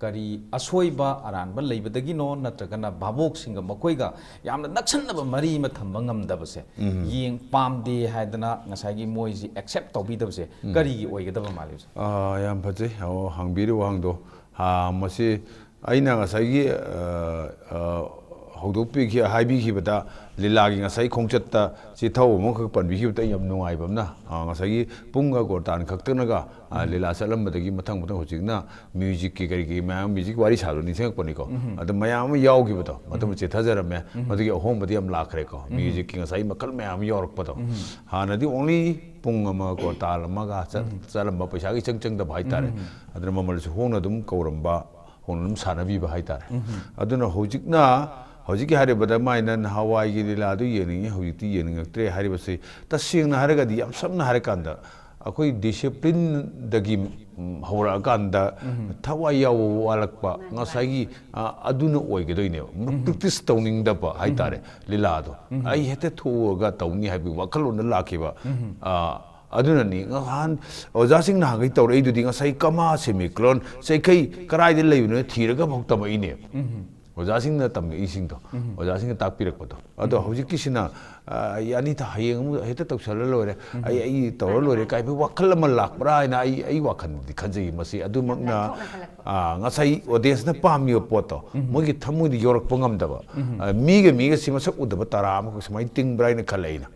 ꯀꯔꯤ ꯑꯁꯣꯏꯕ ꯑꯔꯥꯟꯕ ꯂꯩꯕꯗꯒꯤꯅꯣ ꯅꯠꯇ꯭ꯔꯒꯅ ꯚꯥꯕꯣꯛꯁꯤꯡꯒ ꯃꯈꯣꯏꯒ ꯌꯥꯝꯅ ꯅꯛꯁꯟꯅꯕ ꯃꯔꯤ ꯑꯃ ꯊꯝꯕ ꯉꯝꯗꯕꯁꯦ ꯄꯥꯝꯗꯦ ꯍꯥꯏꯗꯅ ꯉꯁꯥꯏꯒꯤ ꯃꯣꯏꯁꯤ ꯑꯦꯛꯁꯦꯞ ꯇꯧꯕꯤꯗꯕꯁꯦ ꯀꯔꯤꯒꯤ ꯑꯣꯏꯒꯗꯕ ꯃꯥꯜꯂꯤ ꯌꯥꯝ ꯐꯖꯩ ꯍꯪꯕꯤꯔꯤꯕ ꯋꯥꯍꯪꯗꯣ ꯃꯁꯤ ꯑꯩꯅ ꯉꯁꯥꯏꯒꯤ ꯍꯥꯏꯕꯤꯈꯤꯕꯗ ꯂꯤꯂꯥꯒꯤ ꯉꯁꯥꯏ ꯈꯣꯡꯆꯠꯇ ꯆꯤꯊꯧ ꯑꯃꯈꯛ ꯄꯟꯕꯤꯈꯤꯕꯗ ꯌꯥꯝ ꯅꯨꯡꯉꯥꯏꯕ ꯑꯃꯅ ꯉꯁꯥꯏꯒꯤ ꯄꯨꯡꯒ ꯒꯣꯔꯇꯥꯟ ꯈꯛꯇꯅꯒ ꯂꯤꯂꯥ ꯆꯠꯂꯝꯕꯗꯒꯤ ꯃꯊꯪ ꯍꯧꯖꯤꯛꯅ ꯃ꯭ꯌꯨꯖꯤꯛꯀꯤ ꯀꯔꯤꯒꯤ ꯃꯌꯥꯝ ꯃ꯭ꯌꯨꯖꯤꯛ ꯋꯥꯔꯤ ꯁꯥꯕꯗꯣ ꯅꯤꯡꯁꯤꯡꯉꯛꯄꯅꯤꯀꯣ ꯑꯗ ꯃꯌꯥꯝ ꯑꯃ ꯌꯥꯎꯈꯤꯕꯗꯣ ꯃꯇꯝ ꯆꯤꯊꯖꯔꯝꯃꯦ ꯃꯗꯨꯒꯤ ꯑꯍꯣꯡꯕꯗꯤ ꯌꯥꯝ ꯂꯥꯛꯈ꯭ꯔꯦꯀꯣ ꯃ꯭ꯌꯨꯖꯤꯛꯀꯤ ꯉꯁꯥꯏ ꯃꯈꯜ ꯃꯌꯥꯝ ꯌꯥꯎꯔꯛꯄꯗꯣ ꯍꯥꯟꯅꯗꯤ ꯑꯣꯡꯂꯤ ꯄꯨꯡ ꯑꯃ ꯒꯣꯔꯇꯥꯜ ꯑꯃꯒ ꯆꯠꯂꯝꯕ ꯄꯩꯁꯥꯒꯤ ꯆꯪꯗꯕ ꯍꯥꯏꯇꯥꯔꯦ ꯑꯗꯨꯅ ꯃꯃꯜꯁꯨ ꯍꯣꯡꯅ ꯑꯗꯨꯝ ꯀꯧꯔꯝꯕ ꯍꯣꯡꯅ ꯑꯗꯨꯝ ꯁꯥꯟꯅꯕꯤꯕ ꯍꯥꯏꯇꯥꯔꯦ ꯑꯗꯨꯅ ꯍꯧꯖꯤꯛꯀꯤ ꯍꯥꯏꯔꯤꯕꯗ ꯃꯥꯏꯅ ꯅꯍꯥꯟꯋꯥꯏꯒꯤ ꯂꯤꯂꯥꯗꯨ ꯌꯦꯡꯅꯤꯡꯉꯤ ꯍꯧꯖꯤꯛꯇꯤ ꯌꯦꯡꯅꯤꯡꯉꯛꯇ꯭ꯔꯦ ꯍꯥꯏꯔꯤꯕꯁꯤ ꯇꯁꯦꯡꯅ ꯍꯥꯏꯔꯒꯗꯤ ꯌꯥꯝ ꯁꯝꯅ ꯍꯥꯏꯔꯀꯥꯟꯗ ꯑꯩꯈꯣꯏ ꯗꯤꯁꯤꯄ꯭ꯂꯤꯟꯗꯒꯤ ꯍꯧꯔꯛꯑꯀꯥꯟꯗ ꯊꯋꯥꯏ ꯌꯥꯎꯕ ꯋꯥꯠꯂꯛꯄ ꯉꯁꯥꯏꯒꯤ ꯑꯗꯨꯅ ꯑꯣꯏꯒꯗꯣꯏꯅꯦꯕ ꯄ꯭ꯔꯦꯛꯇꯤꯁ ꯇꯧꯅꯤꯡꯗꯕ ꯍꯥꯏꯇꯥꯔꯦ ꯂꯤꯂꯥꯗꯣ ꯑꯩ ꯍꯦꯛꯇ ꯊꯣꯛꯑꯒ ꯇꯧꯅꯤ ꯍꯥꯏꯕꯒꯤ ꯋꯥꯈꯜꯂꯣꯟꯗ ꯂꯥꯛꯈꯤꯕ adunani ngahan ojasing na ngai tawrei du dinga sai kama semicron sai kai karai de leibne thiraga bhokta mai ne ojasing na tam ising to ojasing tak pirak pato ado hojik kisina yani ta hayeng heta tawsal lore ai tawr lore kai bi wakal ma lak bra na ai wakhan khanjai masi adu makna ngasai audience na pami poto mogi thamu di yorak pangam daba miga sima sak udaba tara ma ko samai ting bra na khalaina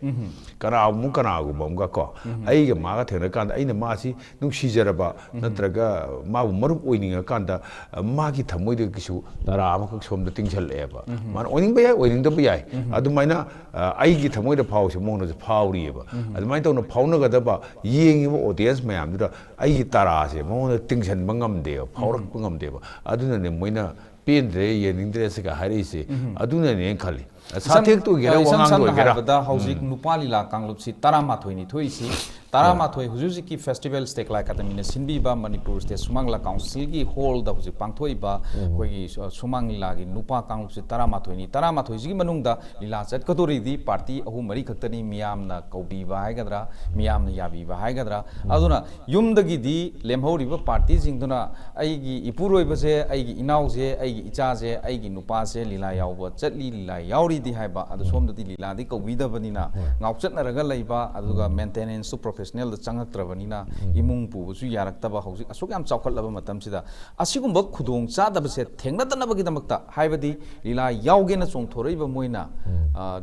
kana mu kana gu bam ga ko ai ga ma ga thena kan ai na ma si nung si jaraba natraga ma bu marup oininga kan da ma gi thamoi de kisu tara ma ko som da ting chal eba man oining ba yai oining da ba yai adu maina ai gi thamoi da phau se mo na phau ri eba adu mai to na phau na ga da ba yeng ba audience mayam da ai gi tara se mo na ting chan bangam de phau rak bangam de ba adu na ne moina pen de yening de se ga hari se adu na ne khali sathek to gera wangang do gera da hauzik nupali la kanglup si tarama thoini thoi si tarama thoi hujuji ki festival stake la academy ne sinbi ba manipur state sumangla council gi hall da huji pangthoi ba koi gi sumanglila gi nupa kanglup si tarama thoi ji manung da lila chat katori di party ahu mari khaktani miyam na kaubi ba hai gadra miyam na yabi ba hai gadra aduna yum da gi di lemhori ba party jing duna ai gi ipuroi ba je ai gi inau je ai gi icha je ai gi nupa je lila yaw ba chatli lila yauri di hai ba adu som da di lila di kaubi da banina ngau chat na raga lai ba aduga maintenance to professional da changak trabanina imung pu su yarak ta ba hausi asuk yam chawkhat laba matam sida asigum ba khudong cha da ba se thengna ta na ba gi damakta hai ba di lila yauge na chong thorei ba moina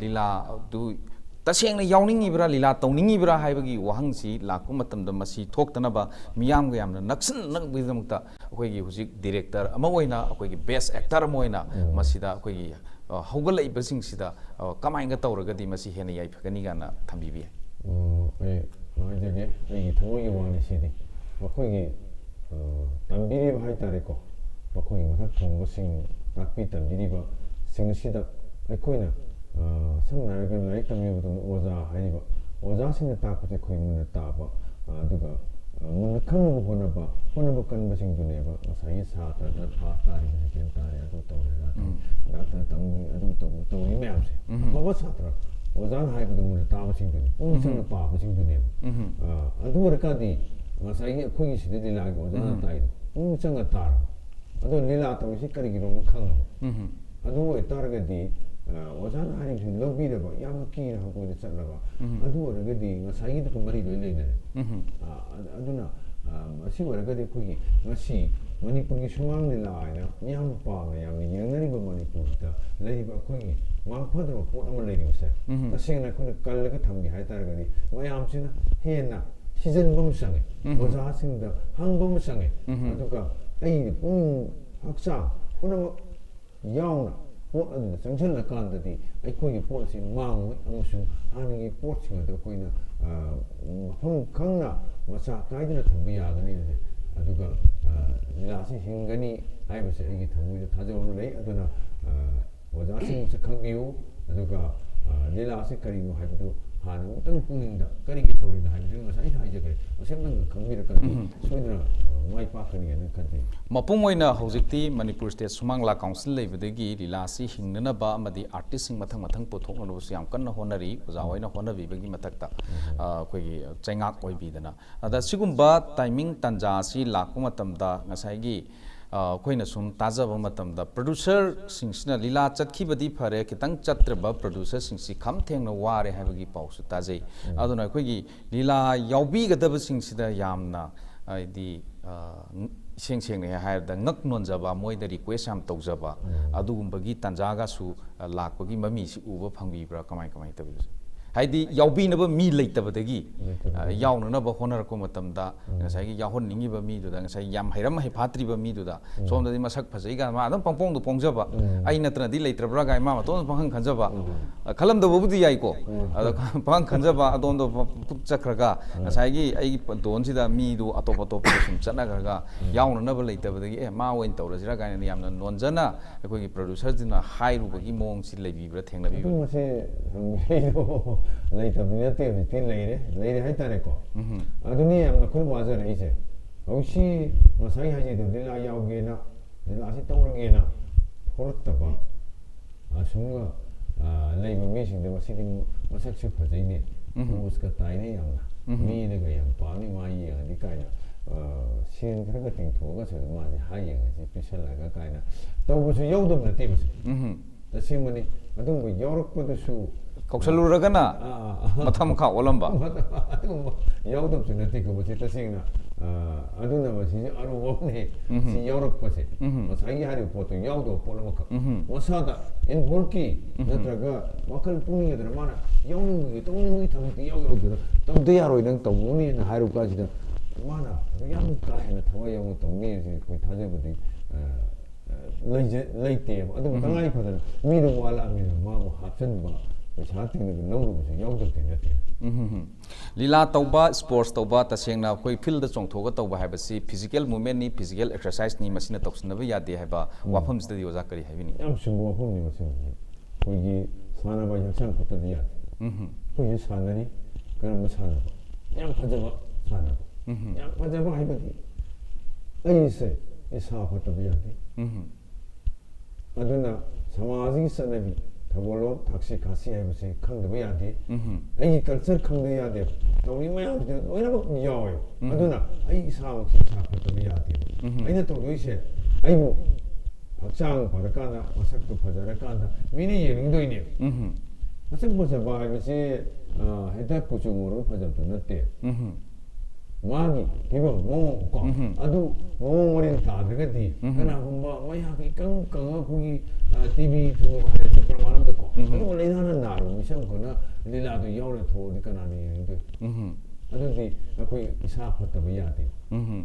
lila du taseng na yauningi bra lila tawningi bra hai ba gi wahang si lakku matam da masi thok ta na ba miyam ga yam na naksin nak bi damakta akoi gi husik director ama oina akoi gi best actor ama oina masida akoi gi haugal ibasing sida kamainga tawragadi masi hena yai phagani gana thambibi 저게 이 동호회 원의 시대 거기 담비리 하이타레고 거기 무슨 동고싱 딱비 담비리바 생시다 거기나 성나르가 라이터미부터 오자 아니고 오자신의 딱부터 거기 문을 따봐 누가 문을 칸으로 보나봐 간 것인 두네봐 사이 사다다 파타리 괜찮다래 또 또래라 나타 담 아주 또 이메암세 뭐가 사더라 오장 하이브도 문을 따고 친구네 오늘 빠고 친구네 아두르까지 사이에 거기 시대들 나고 오장 따이 오장가 따라 아두 릴라 따고 시까리기로 칸고 아두에 따라가디 오장 하이브 로비를 봐 야마키나 하고 있잖아가 아두르가디 사이도 그 말이 되네 아두나 시월가디 거기 마시 manipuri sumanglila aina miyam pa miyam yangnari ba manipurda leiba khoi mangphada ba pot ama leiri se tasengna khoi kallaga thamgi hai targani mayam sina hena season bom sange oja singda hang bom sange aduga ai pung haksa khona yauna pot adu sangchen la kandadi ai khoi pot si mang amusu hangi pot singa da khoina hong khangna masa kaidina thambi yagani aduga 라시 hinggani ai ba se igi thamu ta jo lei aduna oja sing se khangbiu aduga lila se kari no hai bu han utang punging da kari gi thori da hai bu ma sai hai je kare semang khangbi ra kan soidra mai pa kan ne kan ji mapung oina hojikti manipur state sumangla council leibadagi lila si hingnana ba amadi artist sing mathang pothokna no siam kanna honari oja oina honabi bagi matakta koi gi chaingak oi bidana ada sigumba timing tanja si lakku matamda ngasai gi koina sum tajaba matamda producer singsina lila chatkibadi phare kitang chatraba producer singsi kham thengna ware habagi pausu tajai aduna koi gi lila yaubi gadaba singsida yamna di seng ne hai da ngak non jaba moi da request am tau jaba adugumba gi tanjaga su lakpagi mami si uba phangbi bra kamai tabi haidi yaubi na ba mi leitabadagi yauna na ba honar ko matamda ngasai gi yahon ningi ba mi du da ngasai yam hairam hai phatri ba mi du da somda di masak phasai ga ma adam pangpong du pongjaba ai natna di leitrabra ga ma ton pang khanjaba khalam da bobudi yai ko pang khanjaba adon do puk chakraga ngasai gi ai don si da mi du atop sum chana ga yauna na ba leitabadagi ma oin tawrajira ga ni yamna nonjana ko gi producer dina hai ru ba gi mong si leibi bra thengna bi later binate tin leire hai tare ko aduni am khul waza nei se aushi masai haji de lila yauge na lila si tawrage na thorat ta ba asunga leiba mi sing de masidi masak chu phajai ne uska tai ne yam ꯃꯤꯅꯒ ꯌꯥꯝ ꯄꯥꯝꯅꯤ ꯃꯥ ꯌꯦꯡꯉꯗꯤ ꯀꯥꯏꯅ ꯁꯦꯟ ꯈꯔꯒ ꯇꯤꯡꯊꯣꯛꯑꯒꯁꯨ ꯃꯥꯁꯦ ꯍꯥ ꯌꯦꯡꯉꯁꯤ ꯄꯤꯁꯜꯂꯒ ꯀꯥꯏꯅ ꯇꯧꯕꯁꯨ ꯌꯥꯎꯗꯕ ꯅꯠꯇꯦ ꯃꯁꯤ ꯇꯁꯦꯡꯕꯅꯤ ꯑꯗꯨꯒꯨꯝꯕ ꯌꯥꯎꯔꯛꯄꯗꯁꯨ ꯀꯧꯁꯜꯂꯨꯔꯒꯅ ꯃꯊꯛ ꯃꯈꯥ ꯑꯣꯜꯂꯝꯕ ꯑꯗꯨꯒꯨꯝꯕ ꯌꯥꯎꯗꯕꯁꯨ ꯅꯠꯇꯦꯀꯣ ꯃꯁꯤ ꯇꯁꯦꯡꯅ ꯑꯗꯨꯅ ꯃꯁꯤꯁꯦ ꯑꯔꯨꯕ ꯑꯃꯅꯤ ꯁꯤ ꯌꯥꯎꯔꯛꯄꯁꯦ ꯉꯁꯥꯏꯒꯤ ꯍꯥꯏꯔꯤꯕ ꯄꯣꯠꯇꯣ ꯌꯥꯎꯗꯕ ꯄꯣꯠ ꯑꯃꯈꯛ ꯃꯁꯥꯗ ꯏꯟꯚꯣꯜꯀꯤ ꯅꯠꯇ꯭ꯔꯒ ꯋꯥꯈꯜ ꯄꯨꯛꯅꯤꯡꯗꯅ ꯃꯥꯅ ꯌꯥꯎꯅꯤꯡꯕꯒꯤ ꯇꯧꯅꯤꯡꯕꯒꯤ ꯊꯕꯛꯇꯤ ꯌꯥꯎꯗꯅ ꯇꯧꯗ ꯌꯥꯔꯣꯏ ꯅꯪ ꯇꯧꯒꯅꯤꯅ ꯍꯥꯏꯔꯨ ꯀꯥꯟꯁꯤꯗ ꯃꯥꯅ ꯌꯥꯝ ꯀꯥ ꯍꯦꯟꯅ ꯊꯋꯥꯏ ꯌꯥꯎꯅ ꯇꯧꯅꯤ ꯍꯥꯏꯁꯦ ꯑꯩꯈꯣꯏ ꯊꯥꯖꯕꯗꯤ ꯂꯩꯇꯦꯕ ꯑꯗꯨꯕꯨ ꯇꯉꯥꯏ ꯐꯗꯅ ꯃꯤꯗꯨ ꯋꯥꯠꯂꯛꯑꯕꯅꯤꯅ ꯃꯥꯕꯨ ꯍꯥꯞꯆꯤꯟꯕ ꯄꯩꯁꯥ ꯇꯤꯡꯅꯕ ꯂꯧꯔꯨꯕꯁꯨ ꯌꯥꯎꯗꯕꯗꯤ ꯅꯠꯇꯦ ꯂꯤꯂꯥ ꯇꯧꯕ ꯁ꯭ꯄꯣꯔꯠꯁ ꯇꯧꯕ ꯇꯁꯦꯡꯅ ꯑꯩꯈꯣꯏ ꯐꯤꯜꯗ ꯆꯣꯡꯊꯣꯛꯑꯒ ꯇꯧꯕ ꯍꯥꯏꯕꯁꯤ ꯐꯤꯖꯤꯀꯦꯜ ꯃꯨꯚꯃꯦꯟꯅꯤ ꯐꯤꯖꯤꯀꯦꯜ ꯑꯦꯛꯁꯔꯁꯥꯏꯁꯅꯤ ꯃꯁꯤꯅ ꯇꯧꯁꯤꯟꯅꯕ ꯌꯥꯗꯦ ꯍꯥꯏꯕ ꯋꯥꯐꯝꯁꯤꯗꯗꯤ ꯑꯣꯖꯥ ꯀꯔꯤ ꯍꯥꯏꯕꯤꯅꯤ ꯌꯥꯝ ꯆꯨꯝꯕ ꯋꯥꯐꯝꯅꯤ ꯃꯁꯤ ꯑꯩꯈꯣꯏꯒꯤ ꯁꯥꯟꯅꯕ ꯍꯛꯆꯥꯡ ꯈꯛꯇꯗꯤ ꯌꯥꯗꯦ ꯑꯩꯈꯣꯏꯁꯨ ꯁꯥꯟꯅꯔꯤ ꯀꯔꯝꯕ ꯁꯥꯟꯅꯕ ꯌꯥꯝ ꯐꯖꯕ ꯁꯥꯟꯅꯕ ꯌꯥꯝ ꯐꯖꯕ ꯍꯥꯏꯕꯗꯤ ꯑꯩꯁꯦ ꯏꯁꯥ ꯐꯠꯇꯕ ꯌꯥꯗꯦ ꯑꯗꯨꯅ ꯁꯃꯥꯖꯒꯤ ꯆꯠꯅꯕꯤ ꯊꯧꯒꯜꯂꯣꯟ ꯊꯛꯁꯤ ꯈꯥꯁꯤ ꯍꯥꯏꯕꯁꯤ ꯈꯪꯗꯕ ꯌꯥꯗꯦ ꯑꯩꯒꯤ ꯀꯜꯆꯔ ꯈꯪꯗꯕ ꯌꯥꯗꯦ ꯇꯧꯔꯤ ꯃꯌꯥꯝꯁꯤꯗ ꯂꯣꯏꯅꯃꯛ ꯌꯥꯎꯋꯦ ꯑꯗꯨꯅ ꯑꯩ ꯏꯁꯥꯃꯛꯁꯤ ꯏꯁꯥ ꯐꯠꯇꯕ ꯌꯥꯗꯦꯕ ꯑꯩꯅ ꯇꯧꯗꯣꯏꯁꯦ ꯑꯩꯕꯨ ꯍꯛꯆꯥꯡ ꯐꯔꯀꯥꯟꯗ ꯃꯁꯛꯇꯨ ꯐꯖꯔꯀꯥꯟꯗ ꯃꯤꯅ ꯌꯦꯡꯅꯤꯡꯗꯣꯏꯅꯦꯕ ꯃꯁꯛ ꯐꯖꯕ ꯍꯥꯏꯕꯁꯤ ꯍꯦꯛꯇ ꯀꯨꯆꯨ ꯃꯨꯔꯒ ꯐꯖꯕꯗꯨ ꯅꯠꯇꯦ ꯃꯥꯒꯤ ꯐꯤꯕꯝ ꯃꯑꯣꯡ ꯀꯣ ꯑꯗꯨ ꯃꯑꯣꯡ ꯃꯔꯤꯟ ꯇꯥꯗ꯭ꯔꯒꯗꯤ ꯀꯅꯥꯒꯨꯝꯕ ꯃꯌꯥꯝꯒꯤ ꯏꯀꯪ ꯀꯪꯉꯒ ꯑꯩꯈꯣꯏꯒꯤ ꯇꯤꯚꯤ ꯊꯨꯡꯉꯕ ꯍꯥꯏꯕꯁꯤ ꯄ꯭ꯔꯃꯥꯟ ꯑꯃꯗꯀꯣ ꯑꯗꯨꯒ ꯂꯥꯏꯅꯥꯅ ꯅꯥꯔꯕ ꯃꯤꯁꯛ ꯑꯃꯈꯛꯅ ꯂꯤꯂꯥꯗꯨ ꯌꯥꯎꯔ ꯊꯣꯛꯑꯗꯤ ꯀꯅꯥꯅ ꯌꯦꯡꯅꯤꯡꯗꯣꯏ ꯑꯗꯨꯗꯤ ꯑꯩꯈꯣꯏ ꯏꯁꯥ ꯐꯠꯇꯕ ꯌꯥꯗꯦ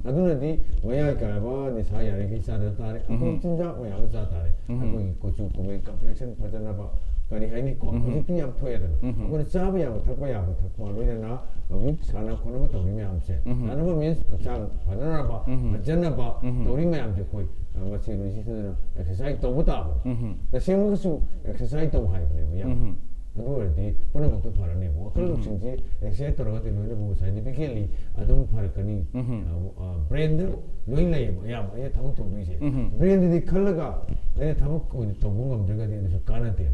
ꯑꯗꯨꯅꯗꯤ ꯃꯌꯥꯏ ꯀꯥꯏꯕ ꯅꯤꯁꯥ ꯌꯥꯔꯤꯈꯩ ꯆꯥꯗ ꯇꯥꯔꯦ ꯑꯩꯈꯣꯏ ꯆꯤꯟꯖꯥꯛ ꯃꯌꯥꯝ ꯑꯃ ꯆꯥ ꯇꯥꯔꯦ ꯑꯩꯈꯣꯏꯒꯤ ꯀꯨꯆꯨ ꯀꯨꯃꯦꯟ ꯀꯝꯄ꯭ꯂꯦꯛꯁꯟ ꯐꯖꯅꯕ ꯀꯔꯤ ꯍꯥꯏꯅꯤꯀꯣ ꯍꯧꯖꯤꯛꯇꯤ ꯌꯥꯝ ꯊꯣꯛꯑꯦꯗꯅ ꯑꯩꯈꯣꯏꯅ ꯆꯥꯕ ꯌꯥꯕ ꯊꯛꯄ ꯌꯥꯕ ꯊꯛꯄ ꯂꯣꯏꯅꯅ ꯍꯧꯖꯤꯛ ꯁꯥꯟꯅ ꯈꯣꯠꯅꯕ ꯇꯧꯔꯤ ꯃꯌꯥꯝꯁꯦ ꯁꯥꯟꯅꯕ ꯃꯤꯟꯁ ꯍꯛꯆꯥꯡ ꯐꯅꯅꯕ ꯐꯖꯅꯕ ꯇꯧꯔꯤ ꯃꯌꯥꯝꯁꯦ ꯑꯩꯈꯣꯏ ꯃꯁꯤ ꯂꯣꯏꯁꯤꯗꯅ ꯑꯦꯛꯁꯔꯁꯥꯏꯖ ꯇꯧꯕ ꯇꯥꯕꯅꯤ ꯇꯁꯦꯡꯕꯒꯁꯨ ꯑꯦꯛꯁꯔꯁꯥꯏꯖ ꯇꯧ ꯍꯥꯏꯕꯅꯦꯕ ꯌꯥꯝ ꯑꯗꯨ ꯑꯣꯏꯔꯗꯤ ꯄꯨꯝꯅꯃꯛꯇꯨ ꯐꯔꯅꯦꯕ ꯋꯥꯈꯜ ꯂꯧꯁꯤꯡꯁꯤ ꯑꯦꯛꯁꯔꯁꯥꯏꯖ ꯇꯧꯔꯒꯗꯤ ꯂꯣꯏꯅꯕꯨ ꯁꯥꯏꯟꯇꯤꯐꯤꯀꯦꯜꯂꯤ ꯑꯗꯨꯝ ꯐꯔꯛꯀꯅꯤ ꯕ꯭ꯔꯦꯟꯗ ꯂꯣꯏ ꯂꯩꯌꯦꯕ ꯑꯌꯥꯝꯕ ꯑꯩꯅ ꯊꯕꯛ ꯇꯧꯗꯣꯏꯁꯦ ꯕ꯭ꯔꯦꯟꯗꯗꯤ ꯈꯜꯂꯒ ꯑꯩꯅ ꯊꯕꯛ ꯑꯣꯏꯅ ꯇꯧꯕ ꯉꯝꯗ꯭ꯔꯒꯗꯤ ꯑꯗꯨꯁꯨ ꯀꯥꯟꯅꯗꯦ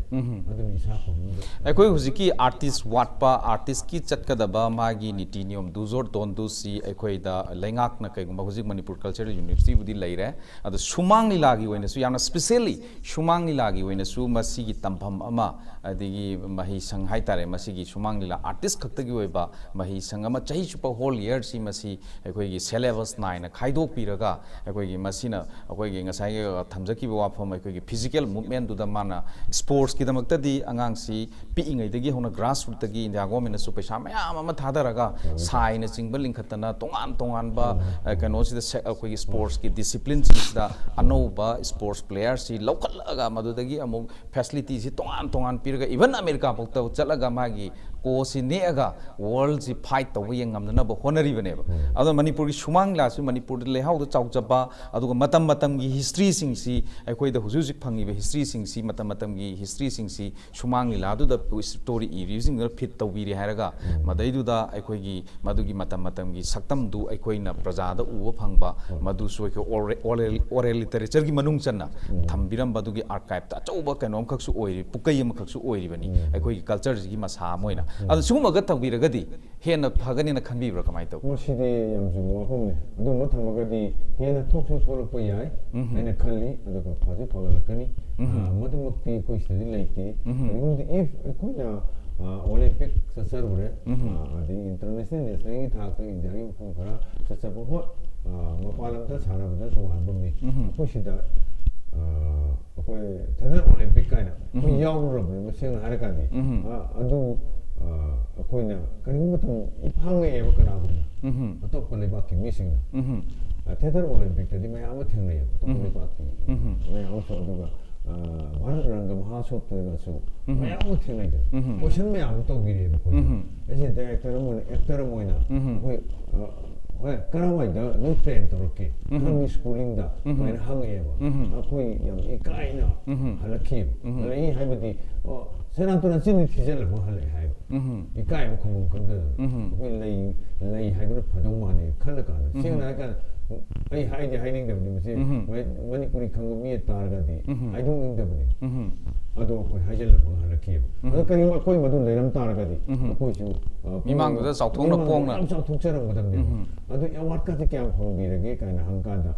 ꯑꯗꯨꯅ ꯏꯁꯥ ꯐꯕꯗ ꯑꯩꯈꯣꯏ ꯍꯧꯖꯤꯛꯀꯤ ꯑꯥꯔꯇꯤꯁ ꯋꯥꯠꯄ ꯑꯥꯔꯇꯤꯁꯀꯤ ꯆꯠꯀꯗꯕ ꯃꯥꯒꯤ ꯅꯤꯇꯤ ꯅꯤꯌꯣꯝ ꯗꯨꯖꯣꯔ ꯗꯣꯟ ꯗꯨꯁꯤ ꯑꯩꯈꯣꯏꯗ ꯂꯩꯉꯥꯛꯅ ꯀꯩꯒꯨꯝꯕ ꯍꯧꯖꯤꯛ ꯃꯅꯤꯄꯨꯔ ꯀꯜꯆꯔꯦꯜ ꯌꯨꯅꯤꯚꯔꯁꯤꯇꯤꯕꯨꯗꯤ ꯂꯩꯔꯦ ꯑꯗꯣ ꯁꯨꯃꯥꯡ ꯂꯤꯂꯥꯒꯤ ꯑꯣꯏꯅꯁꯨ ꯌꯥꯝꯅ ꯁ꯭ꯄꯦꯁꯤꯌꯦꯜꯂꯤ ꯁꯨꯃꯥꯡ ꯂꯤꯂꯥꯒꯤ ꯑꯣꯏꯅꯁꯨ ꯃꯁꯤꯒꯤ ꯇꯝꯐꯝ ꯑꯃ ꯑꯗꯒꯤ ꯃꯍꯩꯁꯪ ꯍꯥꯏꯇꯥꯔꯦ ꯃꯁꯤꯒꯤ ꯁꯨꯃꯥꯡ ꯂꯤꯂꯥ ꯑꯥꯔꯇꯤꯁ ꯈꯛꯇꯒꯤ ꯑꯣꯏꯕ ꯃꯍꯩꯁꯪ ꯑꯃ ꯆꯍꯤ ꯆꯨꯞꯄ ꯍꯣꯜ ꯏꯌꯔꯁꯤ ꯃꯁꯤ ꯑꯩꯈꯣꯏꯒꯤ ꯁꯦꯂꯦꯕꯁ ꯅꯥꯏꯅ खाइदोꯛꯄꯤꯔꯒ ꯑꯩꯈꯣꯏꯒꯤ ꯃꯁꯤꯅ ꯑꯩꯈꯣꯏꯒꯤ ꯉꯁꯥꯏꯒꯤ ꯊꯝꯖꯈꯤꯕ ꯋꯥꯐꯝ ꯑꯩꯈꯣꯏꯒꯤ ꯐꯤꯖꯤꯀꯦꯜ ꯃꯨꯚꯃꯦꯟꯇꯨꯗ माना स्पोर्ट्सकीदमक्तदी अगांगसी पिइङैदगी होना ग्रासरूटगी इंडिया गवर्नमेंटसु पैसा मयाम अमा थादरगा साइना चिंग लिंखतना तोंगान तोंगानबा कनोसिदा अखोगी स्पोर्ट्स की डिसिप्लिन सिदा अनौबा स्पोर्ट्स प्लेयर सि लौखलगा मदुदगी अमुक फैसिलिटी सि तोंगान तोंगान पिरगा इवन अमेरिका पक्ता चलगा मागी कोसि नेगा वर्ल्ड सि फाइट तव यंगमनब होनरिबनेबा अदो मणिपुर की सुमांग लासु मणिपुर लेहाउद चाउजबा अदुगा मतम मतम की हिस्ट्री सिंग सि अखोइदा हुजुजिक फंगिबे हिस्ट्री सिंग सि मतम मतम की हिस्ट्री सिंग सि सुमांग लादुदा स्टोरी इरिजिंग फिट तौबिरि हारगा मदैदुदा अखोइगी मदुगी मतम मतम की सक्तम दु अखोइना प्रजादा उबा फंगबा मदुसु अखो ओरल लिटरेचर की मनुंग चन्ना थंबिरम बदुगी आर्काइव ता चौबा कनोम खक्सु ओइरि पुकೈ अम खक्सु ओइरिबनी अखोइगी कल्चर जी मसा मोइना अदु सुगुमगा तौबिरगदी हेन फगनिना खनबिब्रा कमाइ तौ मोसिदे यम जुमो वफमने अदु म थमगदी हेना थोक्सु थोलप याय हैना खल्ली अदुगा फाजे फगलकनी मदुमक्ति कोइ सदि लैते अदुगुमदि इफ कोइना ओलंपिक ससरुरे अदि इंटरनेशनल नेशनल की थाक इंडिया की मफम खरा ससबो हो मपालमता सानाबदा तोहानबमनि कोसिदा अखोय थेनर ओलंपिक काइना कोइ यावरबने मसेंग हारकादि अदु अखोइना करिगुमतम इफांगएबा कनागुना अतोप लेबाकी मिसिंग थेनर ओलंपिक तदि मयाम थेंगनय अतोप लेबाकी मयाम सो अदुगा भारत रंग महासोत्तरसु मयाम थेंगनय क्वेश्चन मयाम तौबिरेबा कोइ एसे डायरेक्टर मोन एक्टर मोइना कोइ होय करावाइदा नो ट्रेन तोरके हंग स्कूलिंग दा माइना हंगएबा अखोइ यम इकाइना हलखि लई हाइबदि Senang tu nanti ni tiada lah mahal hai. Ikai bukan kan tu. Kau lay hai pun pada mana kan lah kan. Siapa nak kan hai dia hai ni dah ni mesti. Manipuri kanggu miat tar gadi. Hai tu ni dah ni. Aduh kau hai jalan mahal lagi. Aduh kan kau madu dalam tar gadi. Kau tu. Memang tu dah sautung nak pong nak. Sautung cara macam ni. Aduh yang awak kata kaya pong bila lagi kan hangkan dah.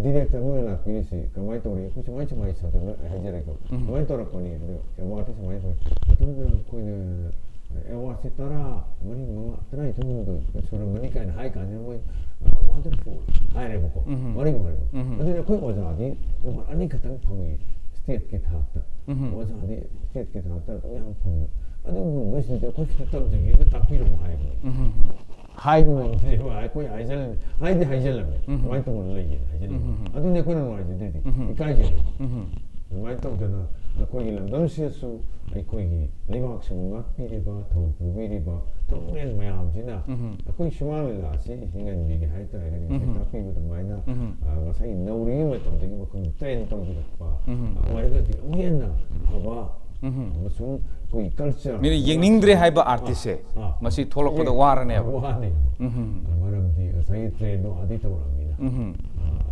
Director mana nak pilih si. Kamai tu ni. Kau cuma satu hai jalan kau. Kamai tu orang ni. Awak tu semai tu. Betul kau ni. Awak setara mani mama terai tu tu. Suruh mani kan hai kan ni. Wonderful. Hai ni buku. Mari mari. Aduh kau wajah ni. Ani kata panggil. State kita tak, wajah ni state kita tak, yang pun, aduh mesti dia kau kita tahu jadi kita tak pilih hai ni, hai pun dia hai kau hai jalan, mai tu mana lagi hai jalan, aduh ni kau nak mai jadi, ikai jadi, mai tu dah, kau hilang dalam sesuatu, kau ini, lewat semua pilih bah, tahu pilih bah, tahu ni mai am je na, kau Sumanglila sih, hingga ni hai tu, tapi betul mai na, masa ini nauri macam tu, kau trend tahu juga bah. Mereka dia, mungkin na, apa, macam koi culture. Mini yang ningdre hai ba artist masih tholok pada war ne. War ne. Malam dia, saya trend no adi tahu orang ni na.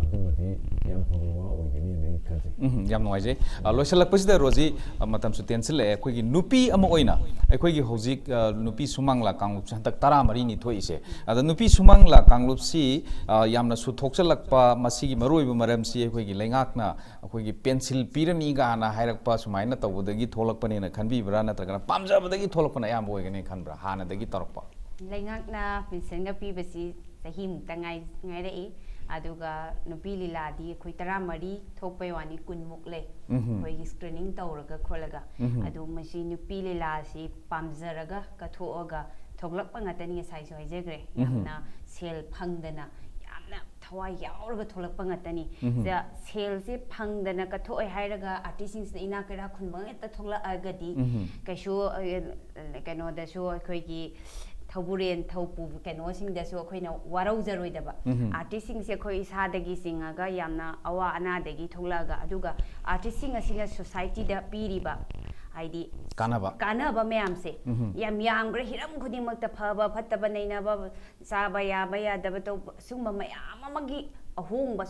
Aduh mati yang pengawal orang ni ni kerja. Yang noai je. Loisalak pasida Roji, matam sutian sele. Koi nupi ama oina. Koi hojik nupi Sumanglila kanglup santak tara mari ni thoi se. Ada nupi Sumanglila kanglup si yang na suthok salak pa masih marui bumaram si koi lengak na koi pencil pirami ga na hairak pa sumai na tahu dagi tholak pani na kanbi berana terkena pamja dagi tholak pana yang boy gani kan bra hana dagi tarok pa. Lengak na pencil na pi besi sahim tangai ngai deh. Aduga nupi lila di koi tara mari thopai wani kun mukle koi screening tauraga kholaga adu masi nupi lila si pamjaraga kathoaga thoglak pangatani sai so haijegre yamna sel phangdana yamna thawai yauraga tholak pangatani ja sel se phangdana kathoi hairaga artisans ina kara khunbang eta thogla agadi kaisho kano da so koi gi Tauburen taupu kano sing da so khoina warau zaroi daba artist sing se khoi sa dagi singaga yamna awa ana dagi thoglaga aduga artist sing asina society da piriba haidi kanaba mayam se yam gre hiram khuding makta phaba phattaba nainaba saba ya daba to sumba mayam amagi ahongba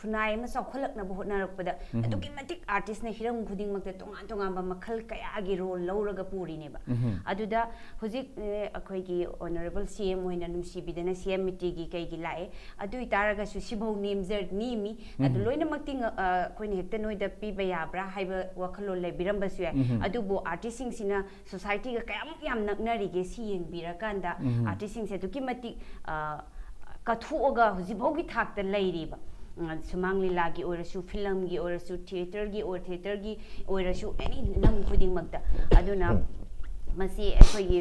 kunai ma saukholak na bahut na rakpada aduki matik artist na hiram khuding makta tongan ba makhal kaya gi role lauraga puri ne ba aduda hojik akhoi gi honorable CM hoina numsi bidana CM miti gi kai gi lae adu itaraga su sibau nemzer nimi adu loina makting khoine hekta noida pi ba yabra haiba wakhalo le biramba su adu bo artist sing sina society ga kayam yam naknari ge si yeng birakanda artist sing se duki matik kathuoga hojibau gi thakta lairiba Sumanglila gi orasu film gi orasu theater gi or theater gi orasu any lam khuding magda aduna masi ekhoi gi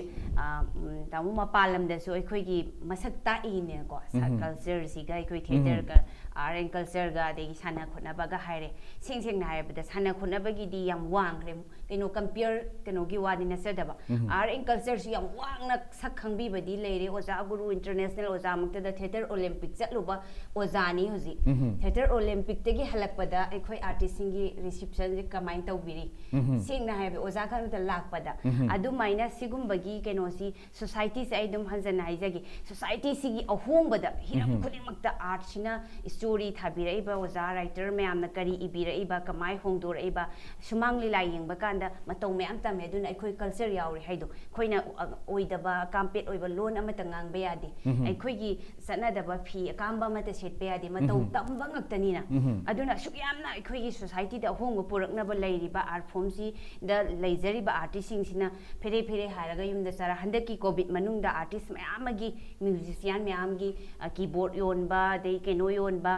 tamu mapalam da so ekhoi gi masak ta ine ko culture si ga ekhoi theater ga art and culture ga de sana khona ba ga haire sing na haire da sana khona ba gi di yam wang re keno compare keno gi wadi na sedaba art and culture si yam wang na sak khangbi ba di leire oja guru international oja makta da theater olympic chatluba oja ni hoji theater olympic te gi halak pa da ekhoi artist sing gi reception ji kamain tau biri sing na haire oja kan da lak pa da adu maina sigum bagi keno si society se aidum hanjan haijagi society si gi ahong ba da hiram khuding makta art sina story thabira iba oja writer mayam na kari ibira iba kamai hongdor iba Sumanglila yengba kanda matau mayam tam heduna ekhoi culture yauri haido khoina oidaba campet oiba loan amata ngang ba yade ekhoi gi sana daba phi akamba mata set ba yade matau tamba ngaktani na aduna sukyamna ekhoi gi society da hongba purakna ba lairiba art form si da leijariba artist sing sina fere haraga yumda sara handaki covid manungda artist mayam gi musician mayam gi keyboard yonba dei keno yonba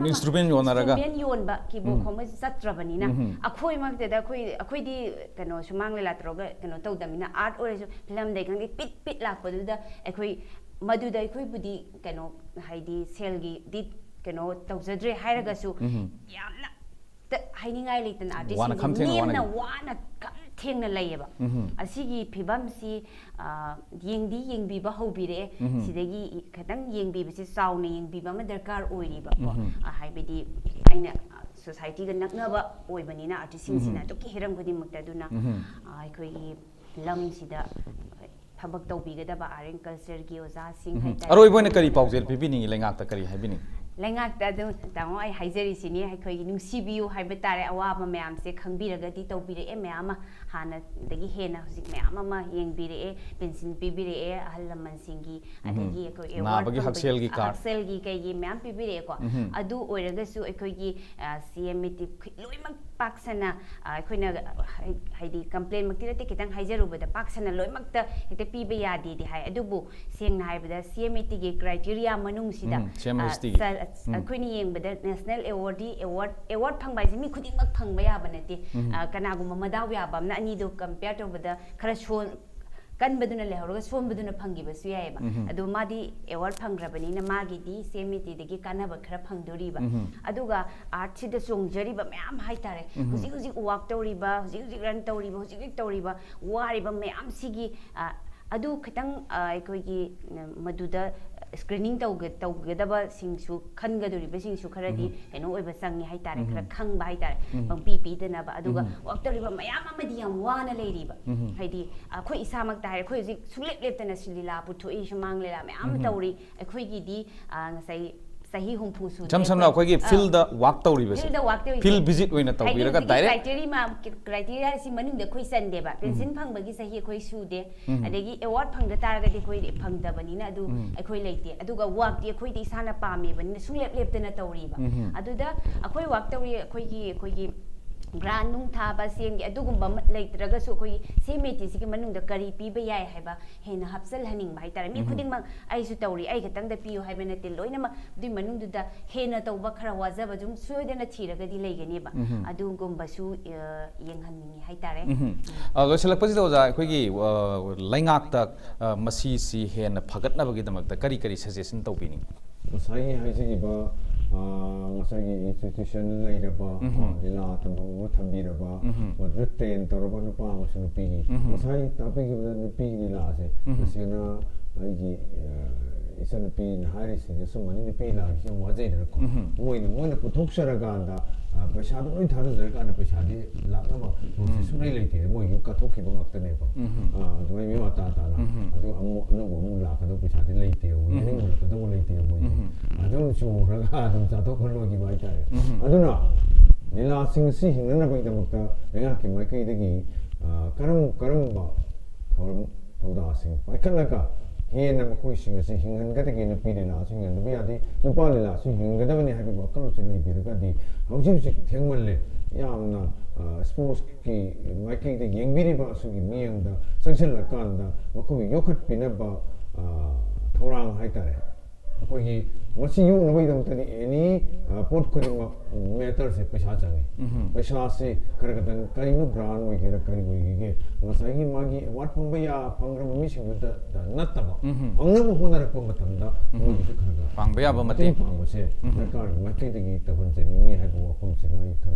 instrument yonba keyboard khoma satrabani na akhoi makte da akhoi di kano Sumanglila troga kano tawdamina art or film dai kangi pit lakpadu da akhoi madu da akhoi budi kano haidi selgi di kano tawjadre hairaga su yamna hainingai leitan artist nimna wana thengna layeba asigi phibam si yengbi ba hobire sidagi khatang yengbi bisi sauna yengbi ba ma darkar oiriba ko haibidi aina society का नक्नबा ओइबनिना आर्टिस्टसिंगसिना दुकी Hiram खुदिमुक्ता दुना अखोई लमसिदा थबक तौबीगदबा art and culture की ओजासिंग हाइता अरोइबोइना करी पाउजेल पिबिनी लेंगाकता करी हाइबिनी लेंगाकता दु तांगो आई हाइजरिसिनी अखोई नुसिबियु highway तारे अवाबा मयामसे खंगबिरगदी तौबिरे मयामा हाना दगी हेना हुजिक मयामा येंगबिरे pencil पिबिरे अहल लमनसिंगी अदगी अखोई नाबगी हक्सेलगी कार्ड हक्सेलगी कई मयाम पिबिरे को अदु ओइरगसु अखोई सीएमटी लोइमक पाक्सना अखोइना हाइदी कंप्लेन मक्तिरते खितंग हाइजरुबदा पाक्सना लोइमक्ता हेते पिबे यादी दि हाइ अदुबु सेंगना हाइबदा सीएमटी गे क्राइटेरिया मनुंगसिदा अखोइनी येंगबदा नेशनल अवार्ड फंगबाइसे मी खुदिंगमक फंगबा याबा नते कनागुम मदाव याबा अनीदो कंपेयर तौबदा खरा शोन कनबदुना लेहरगा सोमबदुना फंगिबसु यायबा अदु मादी अवार्ड फंग्रबनिना मागिदी सेमिटीदगी कानबा खरा फंगदोरिबा अदुगा आर्ट सिदा सोंगजरिबा मयाम हाइतारे हुजिक हुजिक वाक तौरिबा हुजिक हुजिक रन तौरिबा हुजिक हुजिक तौरिबा वारिबा मयाम सिगी अदु खतंग अखोइगी मदुदा स्क्रीनिंग तौगदबा सिंगसु खनगदोरिबा सिंगसु खरदी एनो ओइबा संगी हाइतारे खरा खंगबा हाइतारे पंपी पीदनबा अदुगा वाक तौरिबा मयाम अमदि याम वाना लेरिबा हाइदी अखोइ इसामक तारे अखोइ हुजिक सुलेप लेप्तना सिलिला पुथोइ सुमांगलेला मयाम तौरि अखोइगिदी ngasai सही हुंफु सु जमसन अखोइगी फील्ड वाक तौरिबसे फील्ड विजिट ओइना तौबिरगा डायरेक्ट क्राइटेरिया सि मनुंग खोइ सनदेबा पेंशन फंगबगी सही खोइ सुदे अदगी अवार्ड फंगदा तारगदि खोइ फंगदबनिना अदु अखोइ लेते अदुगा वाक दि खोइ दि साना पामेबनिना सुलेप लेप्तना तौरिबा अदुदा अखोइ वाक तौरि अखोइगी ग्रांड नुंग थाबा सेंगे अदुगुंबा लेत्रगसु खोइ सेमेटिसि के मनुंग करी पीबा याय हाइबा हेना हप्सल हनिंग बाइ तारे मी खुदिंग मक आइसु तौरि आइ खतंग द पियो हाइबा नते लोइना मा दि मनुंग दुदा हेना तौबा खरा वाजबा जुम सोयदना थिरगदि लेगनेबा अदुगुंबसु येंहननिंग हाइ तारे लोसलकपसि ओजा अखोइगी लैंगाकता मसी सी हेना फगतनबगी दमकता करी करी सजेशन तौबिनी साई हाइजिबा ngасagi institution leiraba dila tambu thambiraba wadru train toraba nupa amasu nupi ngasai tapi gi nupi dila ase sena aigi isa nupi nahari se sumani nupi la gi wajai da ko moina puthok saraga anda paisa do noi thara jar ka na paisa di lakna ma sunai leite moi gi ka thokhi ba ngakta ne ba doi mi wa ta la adu amu no la ka do paisa di leite wo ni ka do leite wo adu chu raga 자 또 걸로기 많이 자래. 아두나 내가 생시 힘내나 보이다 먹다 내가 그 마이크 이득이 가름 봐 더다 생 마이크나가 해나 먹고 있으면서 힘은 가득이는 비리나 생겼는데 비야디 누빠리라 힘은 가득이네 하고 뭐 그런 소리 비르가디 혹시 정말래 야나 스포츠 기 마이크 이득 영비리 봐서기 미행다 성실을 간다 먹고 욕할 비나 봐 도랑 하이다래 거기 वैसे यूं न वही दमते नहीं any port करें method से पैसा चाहिए पैसा से कर करते हैं कहीं नो ब्रांड वगैरह कहीं वही के वैसा ही मागी वाट पंबे या पंग्रम मिशन युद्ध नत्ता बा पंग्रम होना रखो मतलब दा वो किसी करगा पंबे या बमते पंबे से नकार मक्के तक ये तबन से नहीं है वो कम से नहीं था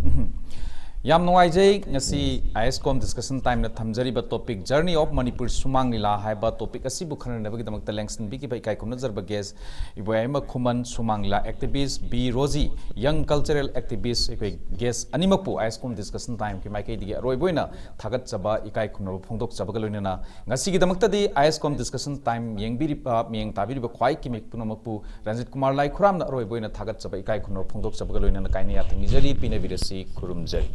याम नुआइजै ngasi ISCOM discussion time na thamjariba topic journey of Manipur Sumanglila haiba topic asibu khananabagi damak talengsin bi ki bai kai kumna jarba guest L.Iboyaima khuman Sumanglila activist B Roji young cultural activist ekoi guest animapu ISCOM discussion time ki mai kai dige roiboina thagat chaba ikai khumna phongdok chaba galoina ngasi gi damak tadi ISCOM discussion time yengbiri meng tabiri ba khwai ki mek punamakpu Ranjitkumar Laikhuram na roiboina thagat chaba ikai khumna phongdok chaba galoina na kaini ya thingijari pina birasi khurumjari